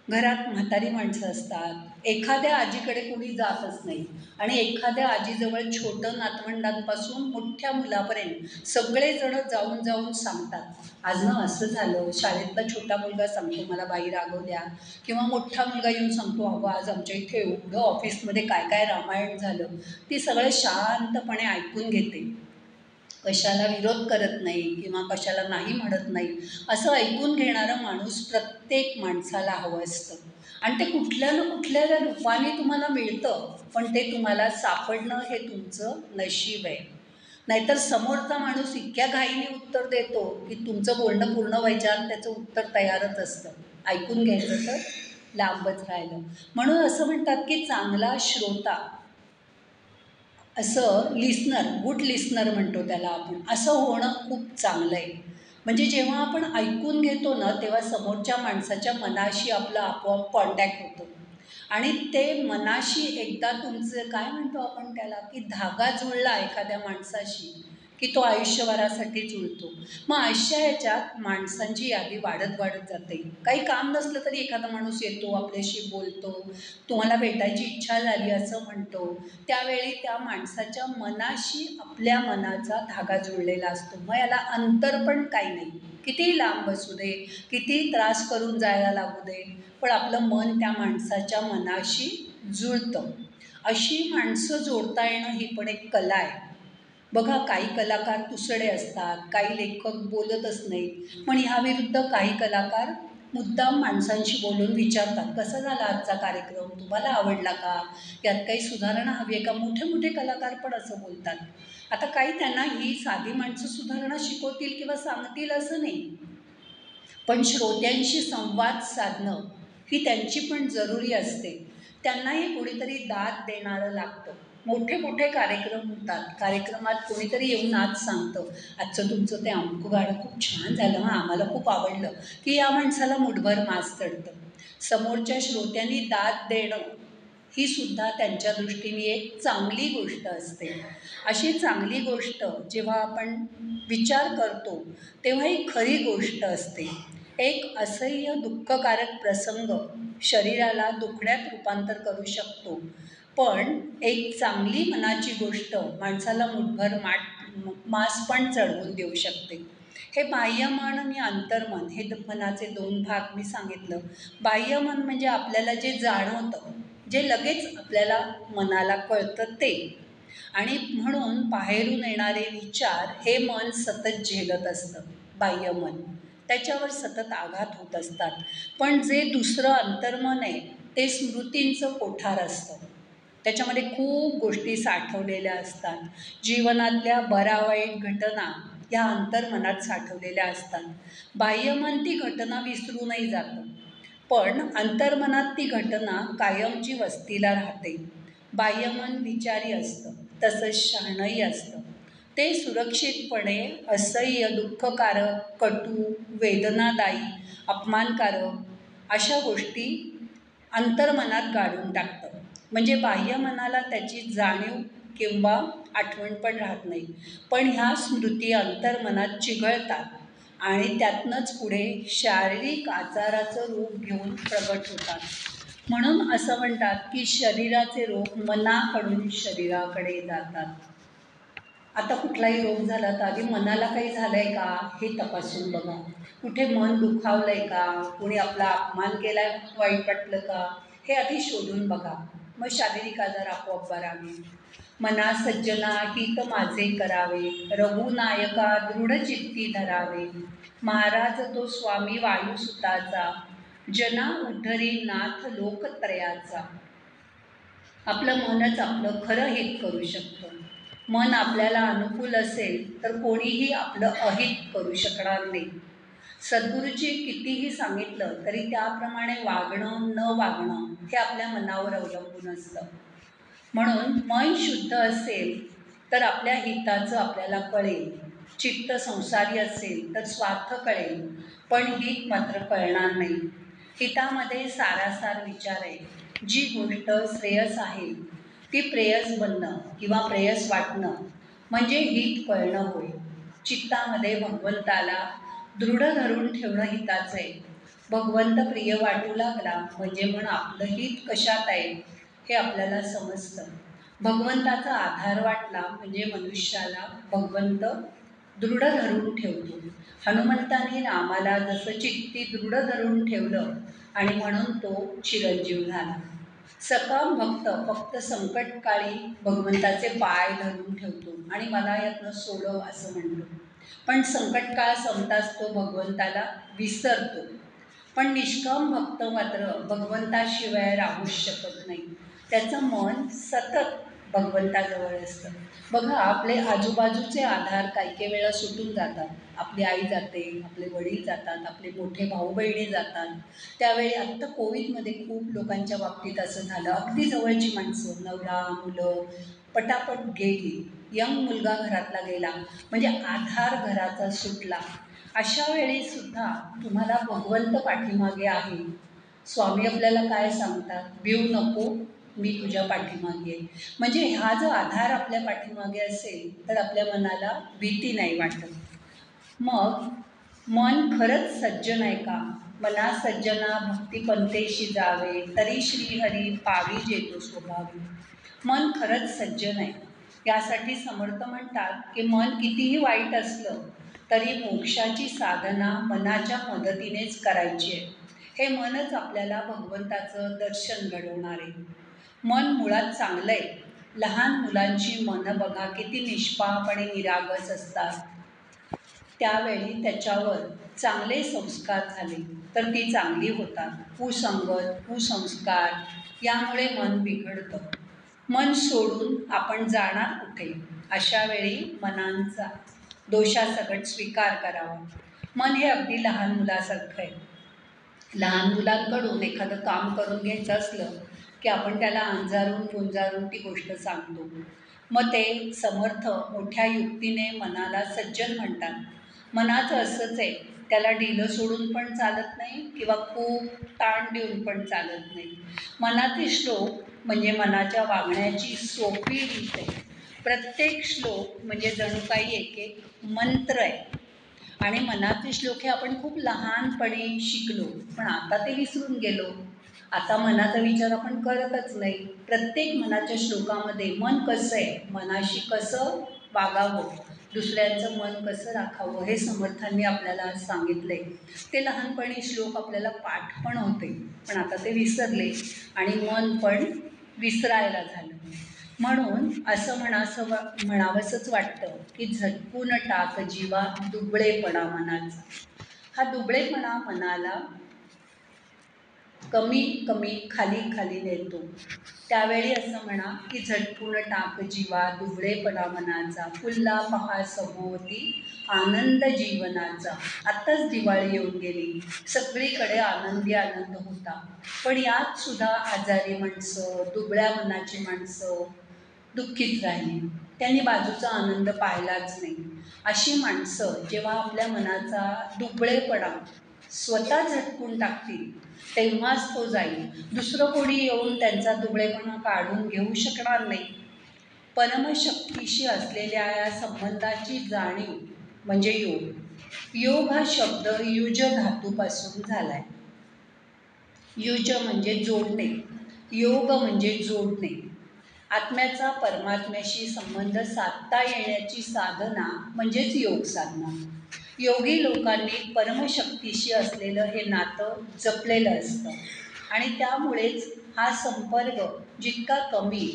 घरात म्हातारी माणसं असतात, एखाद्या आजीकडे कोणी जातच नाही आणि एखाद्या आजीजवळ छोटं नातवंडांपासून मोठ्या मुलापर्यंत सगळेजण जाऊन जाऊन सांगतात, आज ना असं झालं, शाळेतला छोटा मुलगा सांगतो मला बाई रागवल्या, किंवा मोठा मुलगा येऊन सांगतो अगं आज आमच्या इथे एवढं ऑफिसमध्ये काय काय रामायण झालं. ती सगळं शांतपणे ऐकून घेते, कशाला विरोध करत नाही किंवा कशाला नाही म्हणत नाही. असं ऐकून घेणारं माणूस प्रत्येक माणसाला हवं असतं आणि ते कुठल्या ना कुठल्या रूपाने तुम्हाला मिळतं, पण ते तुम्हाला सापडणं हे तुमचं नशीब आहे. नाहीतर समोरचा माणूस इतक्या घाईने उत्तर देतो की तुमचं बोलणं पूर्ण व्हायच्या आत त्याचं उत्तर तयारच असतं, ऐकून घ्यायचं तर लांबच राहिलं. म्हणून असं म्हणतात की चांगला श्रोता, असं लिस्नर, गुड लिस्नर म्हणतो त्याला आपण, असं होणं खूप चांगलं आहे. म्हणजे जेव्हा आपण ऐकून घेतो ना तेव्हा समोरच्या माणसाच्या मनाशी आपलं आपोआप कॉन्टॅक्ट होतो आणि ते मनाशी एकदा तुमचं काय म्हणतो आपण त्याला, की धागा जुळला एखाद्या माणसाशी की तो आयुष्यभरासाठी जुळतो. मग अशा ह्याच्यात माणसांची यादी वाढत वाढत जाते. काही काम नसलं तरी एखादा माणूस येतो, आपल्याशी बोलतो, तुम्हाला भेटायची इच्छा झाली असं म्हणतो. त्यावेळी त्या माणसाच्या मनाशी आपल्या मनाचा धागा जुळलेला असतो. मग याला अंतर पण काही नाही, कितीही लांब असू दे, कितीही त्रास करून जायला लागू दे, पण आपलं मन त्या माणसाच्या मनाशी जुळतं. अशी माणसं जोडता येणं ही पण एक कला आहे. बघा, काही कलाकार तुसडे असतात, काही लेखक बोलतच नाहीत, पण ह्याविरुद्ध काही कलाकार मुद्दाम माणसांशी बोलून विचारतात, कसा झाला आजचा कार्यक्रम, तुम्हाला आवडला का, यात काही सुधारणा हवी आहे का. मोठे मोठे कलाकार पण असं बोलतात. आता काही त्यांना ही साधी माणसं सुधारणा शिकवतील किंवा सांगतील असं नाही, पण श्रोत्यांशी संवाद साधणं ही त्यांची पण जरुरी असते. त्यांनाही कोणीतरी दाद देणारं लागतं. मोठे मोठे कार्यक्रम होतात, कार्यक्रमात कोणीतरी येऊन आज सांगतं, आजचं तुमचं ते अमुक गाणं खूप छान झालं हां, आम्हाला खूप आवडलं, की या माणसाला मुठभर मास चढतं. समोरच्या श्रोत्यांनी दाद देणं ही सुद्धा त्यांच्या दृष्टीने एक चांगली गोष्ट असते. अशी चांगली गोष्ट जेव्हा आपण विचार करतो तेव्हा ही खरी गोष्ट असते. एक असह्य दुःखकारक प्रसंग शरीराला दुखण्यात रूपांतर करू शकतो, पण एक चांगली मनाची गोष्ट माणसाला मुठभर मांस पण चढवून देऊ शकते. हे बाह्यमन आणि अंतर्मन हे मनाचे दोन भाग मी सांगितलं. बाह्यमन म्हणजे आपल्याला जे जाणवतं, जे लगेच आपल्याला मनाला कळतं ते, आणि म्हणून बाहेरून येणारे विचार हे मन सतत झेलत असतं. बाह्यमन त्याच्यावर सतत आघात होत असतात. पण जे दुसरं अंतर्मन आहे ते स्मृतींचं कोठार असतं. त्याच्यामध्ये खूप गोष्टी साठवलेल्या असतात. जीवनातल्या बऱ्या वाईट घटना या अंतर्मनात साठवलेल्या असतात. बाह्यमन ती घटना विसरूनही जातं, पण अंतर्मनात ती घटना कायमची वस्तीला राहते. बाह्यमन विचारी असतं, तसंच शहाणंही असतं. ते सुरक्षितपणे असह्य, दुःखकारक, कटू, वेदनादायी, अपमानकारक अशा गोष्टी अंतर्मनात गाडून टाकतं. म्हणजे बाह्यमनाला त्याची जाणीव किंवा आठवण पण राहत नाही, पण ह्या स्मृती अंतर्मनात चिघळतात आणि त्यातनंच पुढे शारीरिक आजाराचं रूप घेऊन प्रगट होतात. म्हणून असं म्हणतात की शरीराचे रोग मनाकडून शरीराकडे जातात. आता कुठलाही रोग झाला तर आधी मनाला काही झालं आहे का हे तपासून बघा. कुठे मन दुखावलं आहे का, कोणी आपला अपमान केला आहे, वाईट वाटलं का, हे आधी शोधून बघा. मग शारीरिक आजार आपोआप बरावे. मना सज्जना हित माझे करावे, रघुनायका दृढचित्ती धरावे. महाराज तो स्वामी वायुसुताचा, जना उद्धरी नाथ लोकत्रयाचा. आपलं मनच आपलं खरं हित करू शकतं. मन आपल्याला अनुकूल असेल तर कोणीही आपलं अहित करू शकणार नाही. सद्गुरूची कितीही सांगितलं तरी त्याप्रमाणे वागणं न वागणं हे आपल्या मनावर अवलंबून असतं. म्हणून मन शुद्ध असेल तर आपल्या हिताचं आपल्याला कळेल. चित्त संसारी असेल तर स्वार्थ कळेल, पण हित मात्र कळणार नाही. हितामध्ये सारासार विचार आहे. जी गोष्ट श्रेयस आहे ती प्रेयस बनणं किंवा प्रेयस वाटणं म्हणजे हित कळणं होय. चित्तामध्ये भगवंताला दृढ धरून ठेवणं हिताचं आहे. भगवंत प्रिय वाटू लागला म्हणजे मन आपलं हित कशात आहे हे आपल्याला समजतं. भगवंताचा आधार वाटला म्हणजे मनुष्याला भगवंत दृढ धरून ठेवतो. हनुमंताने रामाला जसं चित्ती दृढ धरून ठेवलं आणि म्हणून तो चिरंजीव झाला. सकाम भक्त फक्त संकटकाळी भगवंताचे पाय धरून ठेवतो आणि मला यातनं सोडव असं म्हणतो. पण संकटकाळ संपताच तो भगवंताला विसरतो. पण निष्काम भक्त मात्र भगवंताशिवाय राहूच शकत नाही. त्याचं मन सतत भगवंताजवळ असतं. बघा, आपले आजूबाजूचे आधार काही काही वेळा सुटून जातात. आपली आई जाते, आपले वडील जातात, आपले मोठे भाऊ बहिणी जातात. त्यावेळी आत्ता कोविडमध्ये खूप लोकांच्या बाबतीत असं झालं. अगदी जवळची माणसं, नवरा मुलं पटापट गेली. यंग मुलगा घरातला गेला म्हणजे आधार घराचा सुटला. अशा वेळीसुद्धा तुम्हाला भगवंत पाठीमागे आहे. स्वामी आपल्याला काय सांगतात? भिऊ नको, मी तुझ्या पाठीमागे आहे. म्हणजे हा जो आधार आपल्या पाठीमागे असेल तर आपल्या मनाला भीती नाही वाटत. मग मन खरंच सज्जन आहे का? मना सज्जना भक्तिपंथेशी जावे, तरी श्रीहरी पावी जेतो स्वभावी. मन खरंच सज्जन आहे. यासाठी समर्थ म्हणतात की मन कितीही वाईट असलं तरी मोक्षाची साधना मनाच्या मदतीनेच करायची आहे. हे मनच आपल्याला भगवंताचं दर्शन घडवणार आहे. मन मुळात चांगलं आहे. लहान मुलांची मनं बघा किती निष्पाप आणि निरागस असतात. त्यावेळी त्याच्यावर चांगले संस्कार झाले तर ती चांगली होतात. कुसंगत, कुसंस्कार यामुळे मन बिघडतं. मन सोडून आपण जाणार कुठे? अशा वेळी मनांचा दोषासकट स्वीकार करावा. मन हे अगदी लहान मुलासारखं आहे. लहान मुलांकडून एखादं काम करून घ्यायचं असलं की आपण त्याला अंजारून गुंजारून ती गोष्ट सांगतो. मग ते समर्थ मोठ्या युक्तीने मनाला सज्जन म्हणतात. मनाचं असंच आहे, त्याला ढिलं सोडून पण चालत नाही किंवा खूप ताण देऊन पण चालत नाही. मनाचे श्लोक म्हणजे मनाच्या वागण्याची सोपी रीत आहे. प्रत्येक श्लोक म्हणजे जणू काही एक एक मंत्र आहे. आणि मनाचे श्लोक हे आपण खूप लहानपणी शिकलो, पण आता ते विसरून गेलो. आता मनाचा विचार आपण करतच नाही. प्रत्येक मनाच्या श्लोकामध्ये मन कसं आहे, मनाशी कसं वागावं, दुसऱ्यांचं मन कसं राखावं हे समर्थांनी आपल्याला सांगितले. ते लहानपणी श्लोक आपल्याला पाठ पण होते, पण आता ते विसरले आणि मन पण विसरायला झालं. म्हणून असं म्हणावंसंच वाटतं की झटकून टाक जीवा दुबळेपणा मनाचा. हा दुबळेपणा मनाला कमी कमी खाली खाली नेतो. त्यावेळी असं म्हणा की झटकून टाक जीवा दुबळेपणा मनाचा, फुलला पहा सभोवती आनंद जीवनाचा. आत्ताच दिवाळी येऊन गेली, सगळीकडे आनंदी आनंद होता. पण यात सुद्धा आजारी माणसं, दुबळ्या मनाची माणसं दुःखीत राहिली. त्यांनी बाजूचा आनंद पाहिलाच नाही. अशी माणसं जेव्हा आपल्या मनाचा दुबळेपणा स्वतः झटकून टाकतील तेव्हाच तो जाईल. दुसरं कोणी येऊन त्यांचा दुबळेपणा काढून घेऊ शकणार नाही. परमशक्तीशी असलेल्या या संबंधाची जाणीव म्हणजे योग. योग हा शब्द युज धातूपासून झाला आहे. युज म्हणजे जोडणे, योग म्हणजे जोडणे. आत्म्याचा परमात्म्याशी संबंध साधता येण्याची साधना म्हणजेच योग साधना. योगी लोकांनी परमशक्तीशी असलेलं हे नातं जपलेलं असतं आणि त्यामुळेच हा संपर्क जितका कमी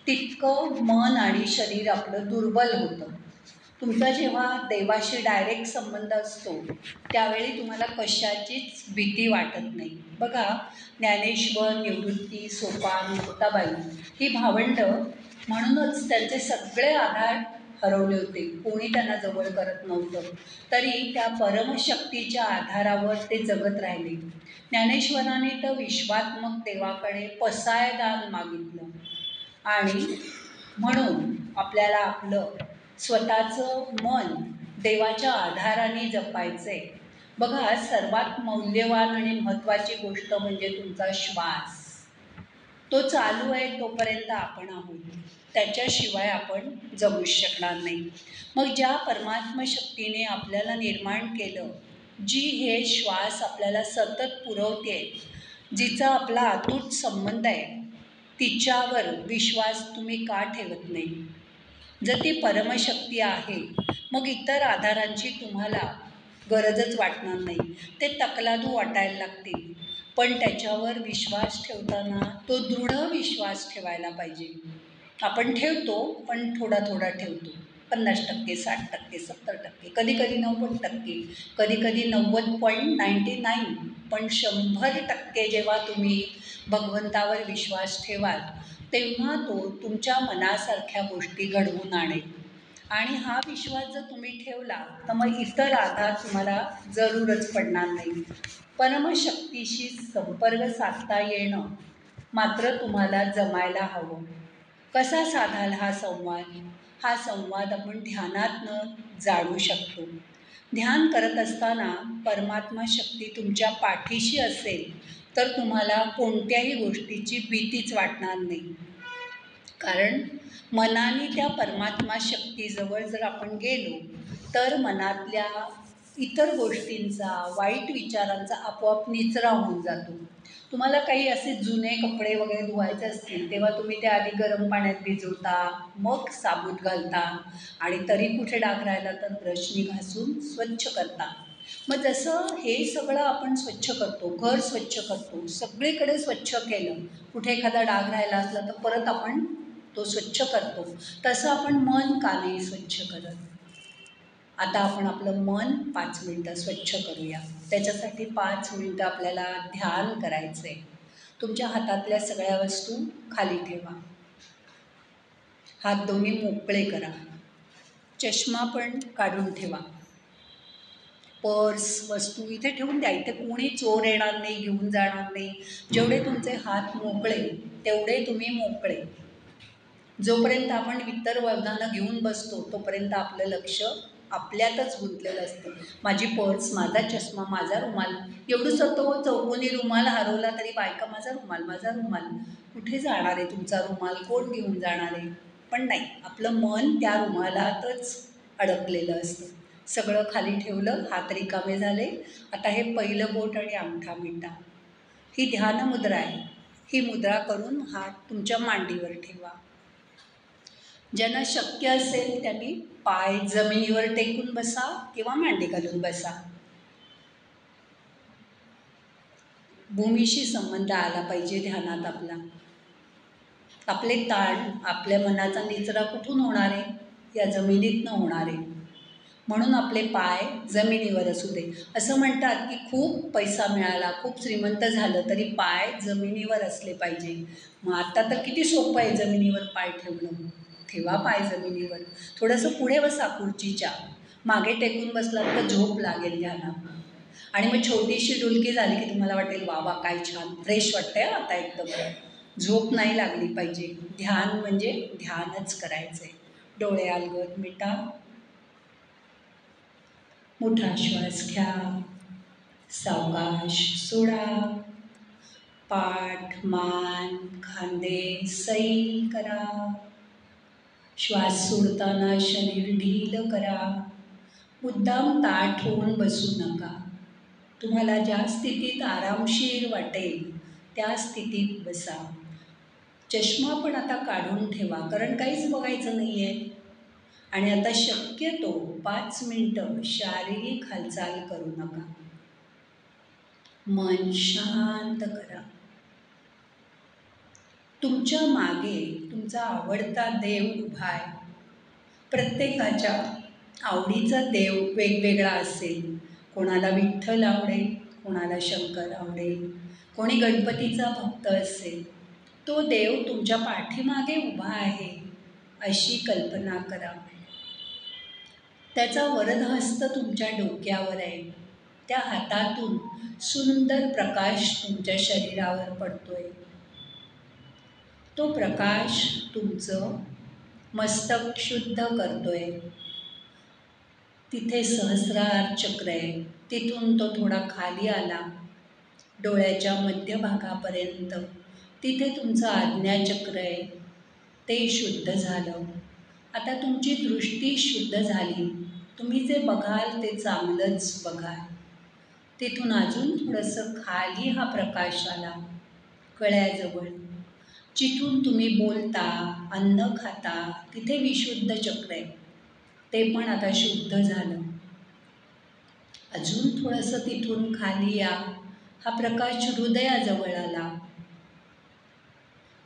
तितकं मन आणि शरीर आपलं दुर्बल होतं. तुमचा जेव्हा देवाशी डायरेक्ट संबंध असतो त्यावेळी तुम्हाला कशाचीच भीती वाटत नाही. बघा, ज्ञानेश्वर, निवृत्ती, सोपान, मुक्ताबाई ही भावंडं म्हणूनच त्यांचे सगळे आधार हरवले होते. कोणी त्यांना जवळ करत नव्हतं, तरी त्या परमशक्तीच्या आधारावर ते जगत राहिले. ज्ञानेश्वराने तर विश्वात्मक देवाकडे पसायदान मागितलं आणि म्हणून आपल्याला आपलं स्वतःचं मन देवाच्या आधाराने जपायचं आहे. बघा, सर्वात मौल्यवान आणि महत्त्वाची गोष्ट म्हणजे तुमचा श्वास. तो चालू आहे तोपर्यंत आपण आहोत, त्याच्याशिवाय आपण जगूच शकणार नाही. मग ज्या परमात्म शक्तीने आपल्याला निर्माण केलं जी हे श्वास आपल्याला सतत पुरवते, जिचा आपला अतूट संबंध आहे, तिच्यावर विश्वास तुम्ही का ठेवत नाही? जर ती परमशक्ती आहे, मग इतर आधारांची तुम्हाला गरजच वाटणार नाही. ते तकलादू वाटायला लागतील. पण त्याच्यावर विश्वास ठेवताना तो दृढ विश्वास ठेवायला पाहिजे. आपण ठेवतो, पण थोडा थोडा ठेवतो. 50%, 60%, 70%, कधी-कधी 90%, कधी-कधी 90.99, पण 100% जेव्हा तुम्ही भगवंतावर विश्वास ठेवाल, तेव्हा तो तुमच्या मनासारख्या गोष्टी घडवून आणेल. आणि हा विश्वास जर तुम्ही ठेवला, तर मग इतर आधार तुम्हाला जरूरच पडणार नाही. परमशक्तीशी संपर्क साधता येणं मात्र तुम्हाला जमायला हवं. कसा साधाल हा संवाद? हा संवाद आपण ध्यानातनं जाणू शकतो. ध्यान करत असताना परमात्मा शक्ती तुमच्या पाठीशी असेल, तर तुम्हाला कोणत्याही गोष्टीची भीतीच वाटणार नाही. कारण मनाने त्या परमात्मा शक्तीजवळ जर आपण गेलो, तर मनातल्या इतर गोष्टींचा, वाईट विचारांचा आपोआप निचरा होऊन जातो. तुम्हाला काही असे जुने कपडे वगैरे धुवायचे असतील, तेव्हा तुम्ही ते आधी गरम पाण्यात भिजवता, मग साबूत घालता आणि तरी कुठे डाग राहिला तर ब्रशनी घासून स्वच्छ करता. मग जसं हे सगळं आपण स्वच्छ करतो, घर स्वच्छ करतो, सगळीकडे स्वच्छ केलं, कुठे एखादा डाग राहिला असला तर परत आपण तो स्वच्छ करतो, तसं आपण मन का नाही स्वच्छ करत? आता आपण आपलं मन 5 मिनटं स्वच्छ करूया. त्याच्यासाठी 5 मिनटं आपल्याला ध्यान करायचं आहे. तुमच्या हातातल्या सगळ्या वस्तू खाली ठेवा. हात दोन्ही मोकळे करा. चष्मा पण काढून ठेवा. पर्स, वस्तू इथे ठेवून द्या. इथे कोणी चोर येणार नाही, घेऊन जाणार नाही. जेवढे तुमचे हात मोकळे, तेवढे तुम्ही मोकळे. जोपर्यंत आपण इतर वर्गांना घेऊन बसतो, तोपर्यंत आपलं लक्ष आपल्यातच गुंतलेलं असतं. माझी पर्स, माझा चष्मा, माझा रुमाल, एवढंसं तो चौकोनी रुमाल हरवला तरी बायका माझा रुमाल, माझा रुमाल. कुठे जाणार आहे तुमचा रुमाल? कोण घेऊन जाणार आहे? पण नाही, आपलं मन त्या रुमालातच अडकलेलं असतं. सगळं खाली ठेवलं, हात रिकामे झाले. आता हे पहिलं बोट आणि अंगठा मिटा. ही ध्यानमुद्रा आहे. ही मुद्रा करून हात तुमच्या मांडीवर ठेवा. ज्यांना शक्य असेल त्यांनी पाय जमिनीवर टेकून बसा किंवा मांडी घालून बसा. भूमीशी संबंध आला पाहिजे ध्यानात आपला. आपले ताण, आपल्या मनाचा निचरा कुठून होणार आहे? या जमिनीतनं होणार आहे. म्हणून आपले पाय जमिनीवर असू दे. असं म्हणतात की खूप पैसा मिळाला, खूप श्रीमंत झालं तरी पाय जमिनीवर असले पाहिजे. मग आता तर किती सोपं आहे जमिनीवर पाय ठेवणं. ठेवा पाय जमिनीवर. थोडंसं पुढे बसा खुर्चीच्या. मागे टेकून बसलात तर झोप लागेल ध्यानात. आणि मग छोटीशी डुलकी झाली की तुम्हाला वाटेल वा वा काय छान, फ्रेश वाटतंय आता एकदम. झोप नाही लागली पाहिजे. ध्यान म्हणजे ध्यानच करायचं आहे. डोळे अलगद मिटा. मोठा श्वास घ्या, सावकाश सोडा. पाठ, मान, खांदे सैल करा. श्वास सोडताना शरीर ढील करा. मुद्दाम ताठ होऊन बसू नका. तुम्हाला ज्या स्थितीत आरामशीर वाटेल त्या स्थितीत बसा. चष्मा पण आता काढून ठेवा, कारण काहीच बघायचं नाही आहे. आणि आता शक्यतो 5 मिनटं शारीरिक हालचाल करू नका. मन शांत करा. तुमच्या मागे तुमचा आवडता देव उभा आहे. प्रत्येकाच्या आवडीचा देव वेगवेगळा असेल. कोणाला विठ्ठल आवडेल, कोणाला शंकर आवडेल, कोणी गणपतीचा भक्त असेल. तो देव तुमच्या पाठीमागे उभा आहे अशी कल्पना करा. त्याचा वरदहस्त तुमच्या डोक्यावर आहे. त्या हातातून सुंदर प्रकाश तुमच्या शरीरावर पडतोय. तो प्रकाश तुमचं मस्तक शुद्ध करतोय. तिथे सहस्रार चक्र आहे. तिथून तो थोडा खाली आला डोळ्याच्या मध्यभागापर्यंत. तिथे तुमचं आज्ञाचक्र आहे, ते शुद्ध झालं. आता तुमची दृष्टी शुद्ध झाली. तुम्ही जे बघाल ते चांगलंच बघाल. तिथून अजून थोडंसं खाली हा प्रकाश आला कळ्याजवळ. जिथून तुम्ही बोलता, अन्न खाता, तिथे विशुद्ध चक्र आहे. ते पण आता शुद्ध झालं. अजून थोडंसं तिथून खाली या, हा प्रकाश हृदयाजवळ आला.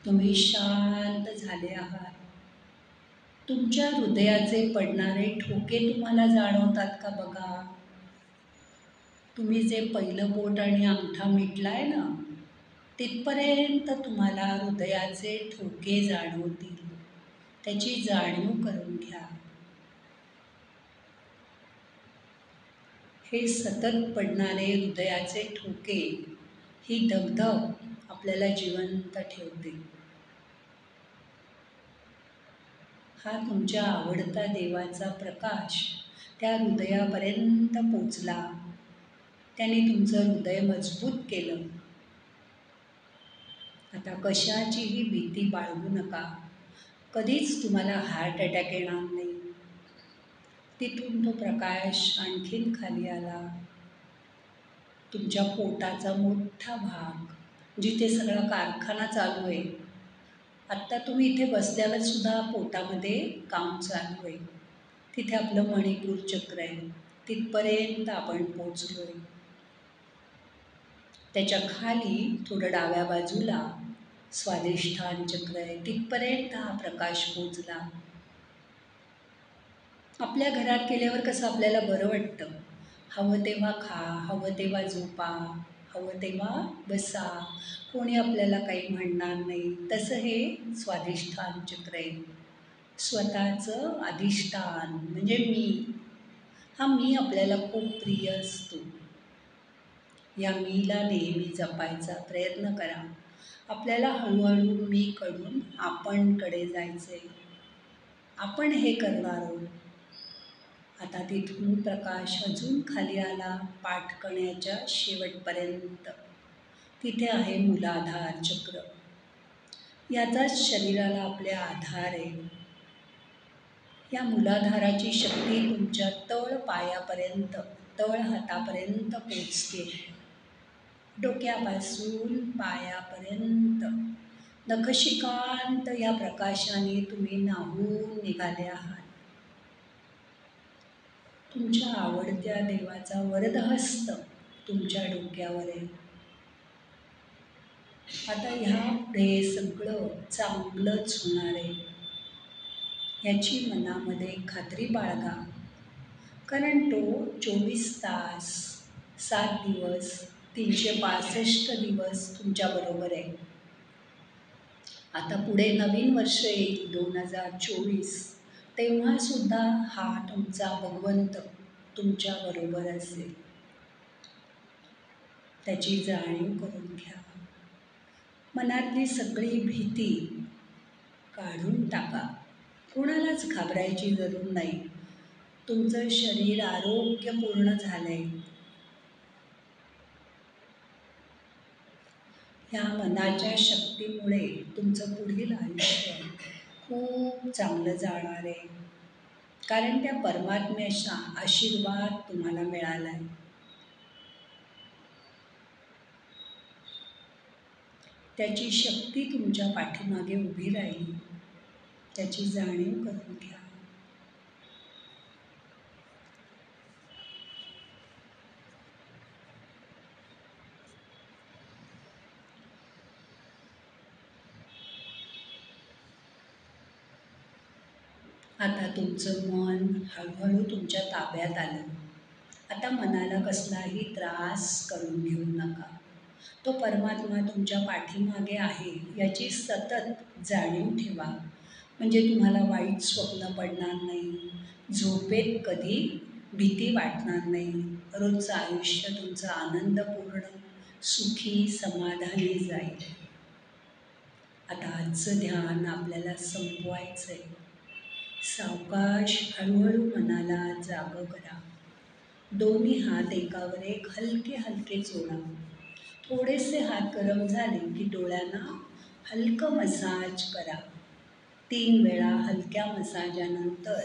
तुम्ही शांत झाले आहात. तुमच्या हृदयाचे पडणारे ठोके तुम्हाला जाणवतात का बघा. तुम्ही जे पहिलं बोट आणि अंगठा मिटलाय ना, तिथपर्यंत तुम्हाला हृदयाचे ठोके जाणवतील. त्याची जाणीव करून घ्या. हे सतत पडणारे हृदयाचे ठोके, ही दगदग आपल्याला जिवंत ठेवते. हा तुमच्या आवडता देवाचा प्रकाश त्या हृदयापर्यंत पोचला. त्याने तुमचं हृदय मजबूत केलं. आता कशाचीही भीती बाळगू नका. कधीच तुम्हाला हार्ट अटॅक येणार नाही. तिथून तो प्रकाश आणखीन खाली आला. तुमच्या पोटाचा मोठा भाग, जिथे सगळा कारखाना चालू आहे. आत्ता तुम्ही इथे बसल्यावर सुद्धा पोटामध्ये काम चालू आहे. तिथे आपलं मणिपूर चक्र आहे. तिथपर्यंत आपण पोचलो आहे. त्याच्या खाली थोडं डाव्या बाजूला स्वादिष्ठान चक्र आहे. तिथपर्यंत हा प्रकाश पोचला. आपल्या घरात केल्यावर कसं आपल्याला बरं वाटतं. हवं तेव्हा खा, हवं तेव्हा झोपा, हवं तेव्हा बसा, कोणी आपल्याला काही म्हणणार नाही. तसं हे स्वाधिष्ठान चक्र आहे. स्वतःचं अधिष्ठान म्हणजे मी. हा मी आपल्याला खूप प्रिय असतो. या मीला नेहमी जपायचा प्रयत्न करा. आपल्याला हळूहळू मी कडून आपणकडे जायचे. आपण हे करणार आहोत. आता तिथून प्रकाश अजून खाली आला पाठकण्याच्या शेवटपर्यंत. तिथे आहे मूलाधार चक्र. याचाच शरीराला आपल्या आधार आहे. या मूलाधाराची शक्ती तुमच्या तळ पायापर्यंत, तळ हातापर्यंत पोचते. डोक्यापासून पायापर्यंत नखशिखांत या प्रकाशाने तुम्ही न्हाऊन निघाले आहात. तुमच्या आवडत्या देवाचा वरदहस्त तुमच्या डोक्यावर आहे. आता ह्यापुढे सगळं चांगलंच होणार आहे, याची मनामध्ये खात्री बाळगा. कारण तो 24 तास, 7 दिवस, 365 दिवस तुमच्याबरोबर आहे. आता पुढे नवीन वर्ष येईल 2024. तेव्हासुद्धा हा तुमचा भगवंत तुमच्याबरोबर असेल. त्याची जाणीव करून घ्या. मनातली सगळी भीती काढून टाका. कोणालाच घाबरायची जरूर नाही. तुमचं शरीर आरोग्यपूर्ण झालंय. ह्या मनाच्या शक्तीमुळे तुमचं पुढील आयुष्य खूप चांगलं जाणार आहे. कारण त्या परमात्म्याचा आशीर्वाद तुम्हाला मिळाला आहे. त्याची शक्ती तुमच्या पाठीमागे उभी राहिली. त्याची जाणीव करून घ्या. आता तुमचं मन हळूहळू तुमच्या ताब्यात आलं. आता मनाला कसलाही त्रास करून घेऊ नका. तो परमात्मा तुमच्या पाठीमागे आहे याची सतत जाणीव ठेवा. म्हणजे तुम्हाला वाईट स्वप्न पडणार नाही. झोपेत कधी भीती वाटणार नाही. रोजचं आयुष्य तुमचं आनंदपूर्ण, सुखी, समाधानी जाईल. आता आजचं ध्यान आपल्याला संपवायचं आहे. सावकाश हळूहळू मनाला जागं करा. दोन्ही हात एकावर एक हलके हलके जोडा. थोडेसे हात गरम झाले की डोळ्यांना हलकं मसाज करा. 3 वेळा हलक्या मसाजानंतर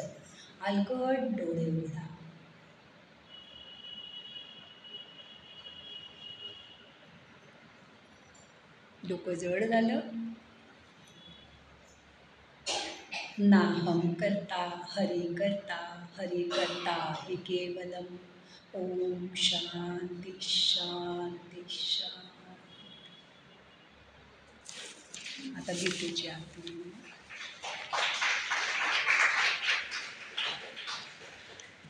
अलगद डोळे उघडा. डोकं जड झालं. नाहं कर्ता हरि कर्ता हि केवलम. ओम शांती शांती शांती. आता गीतेची आरती.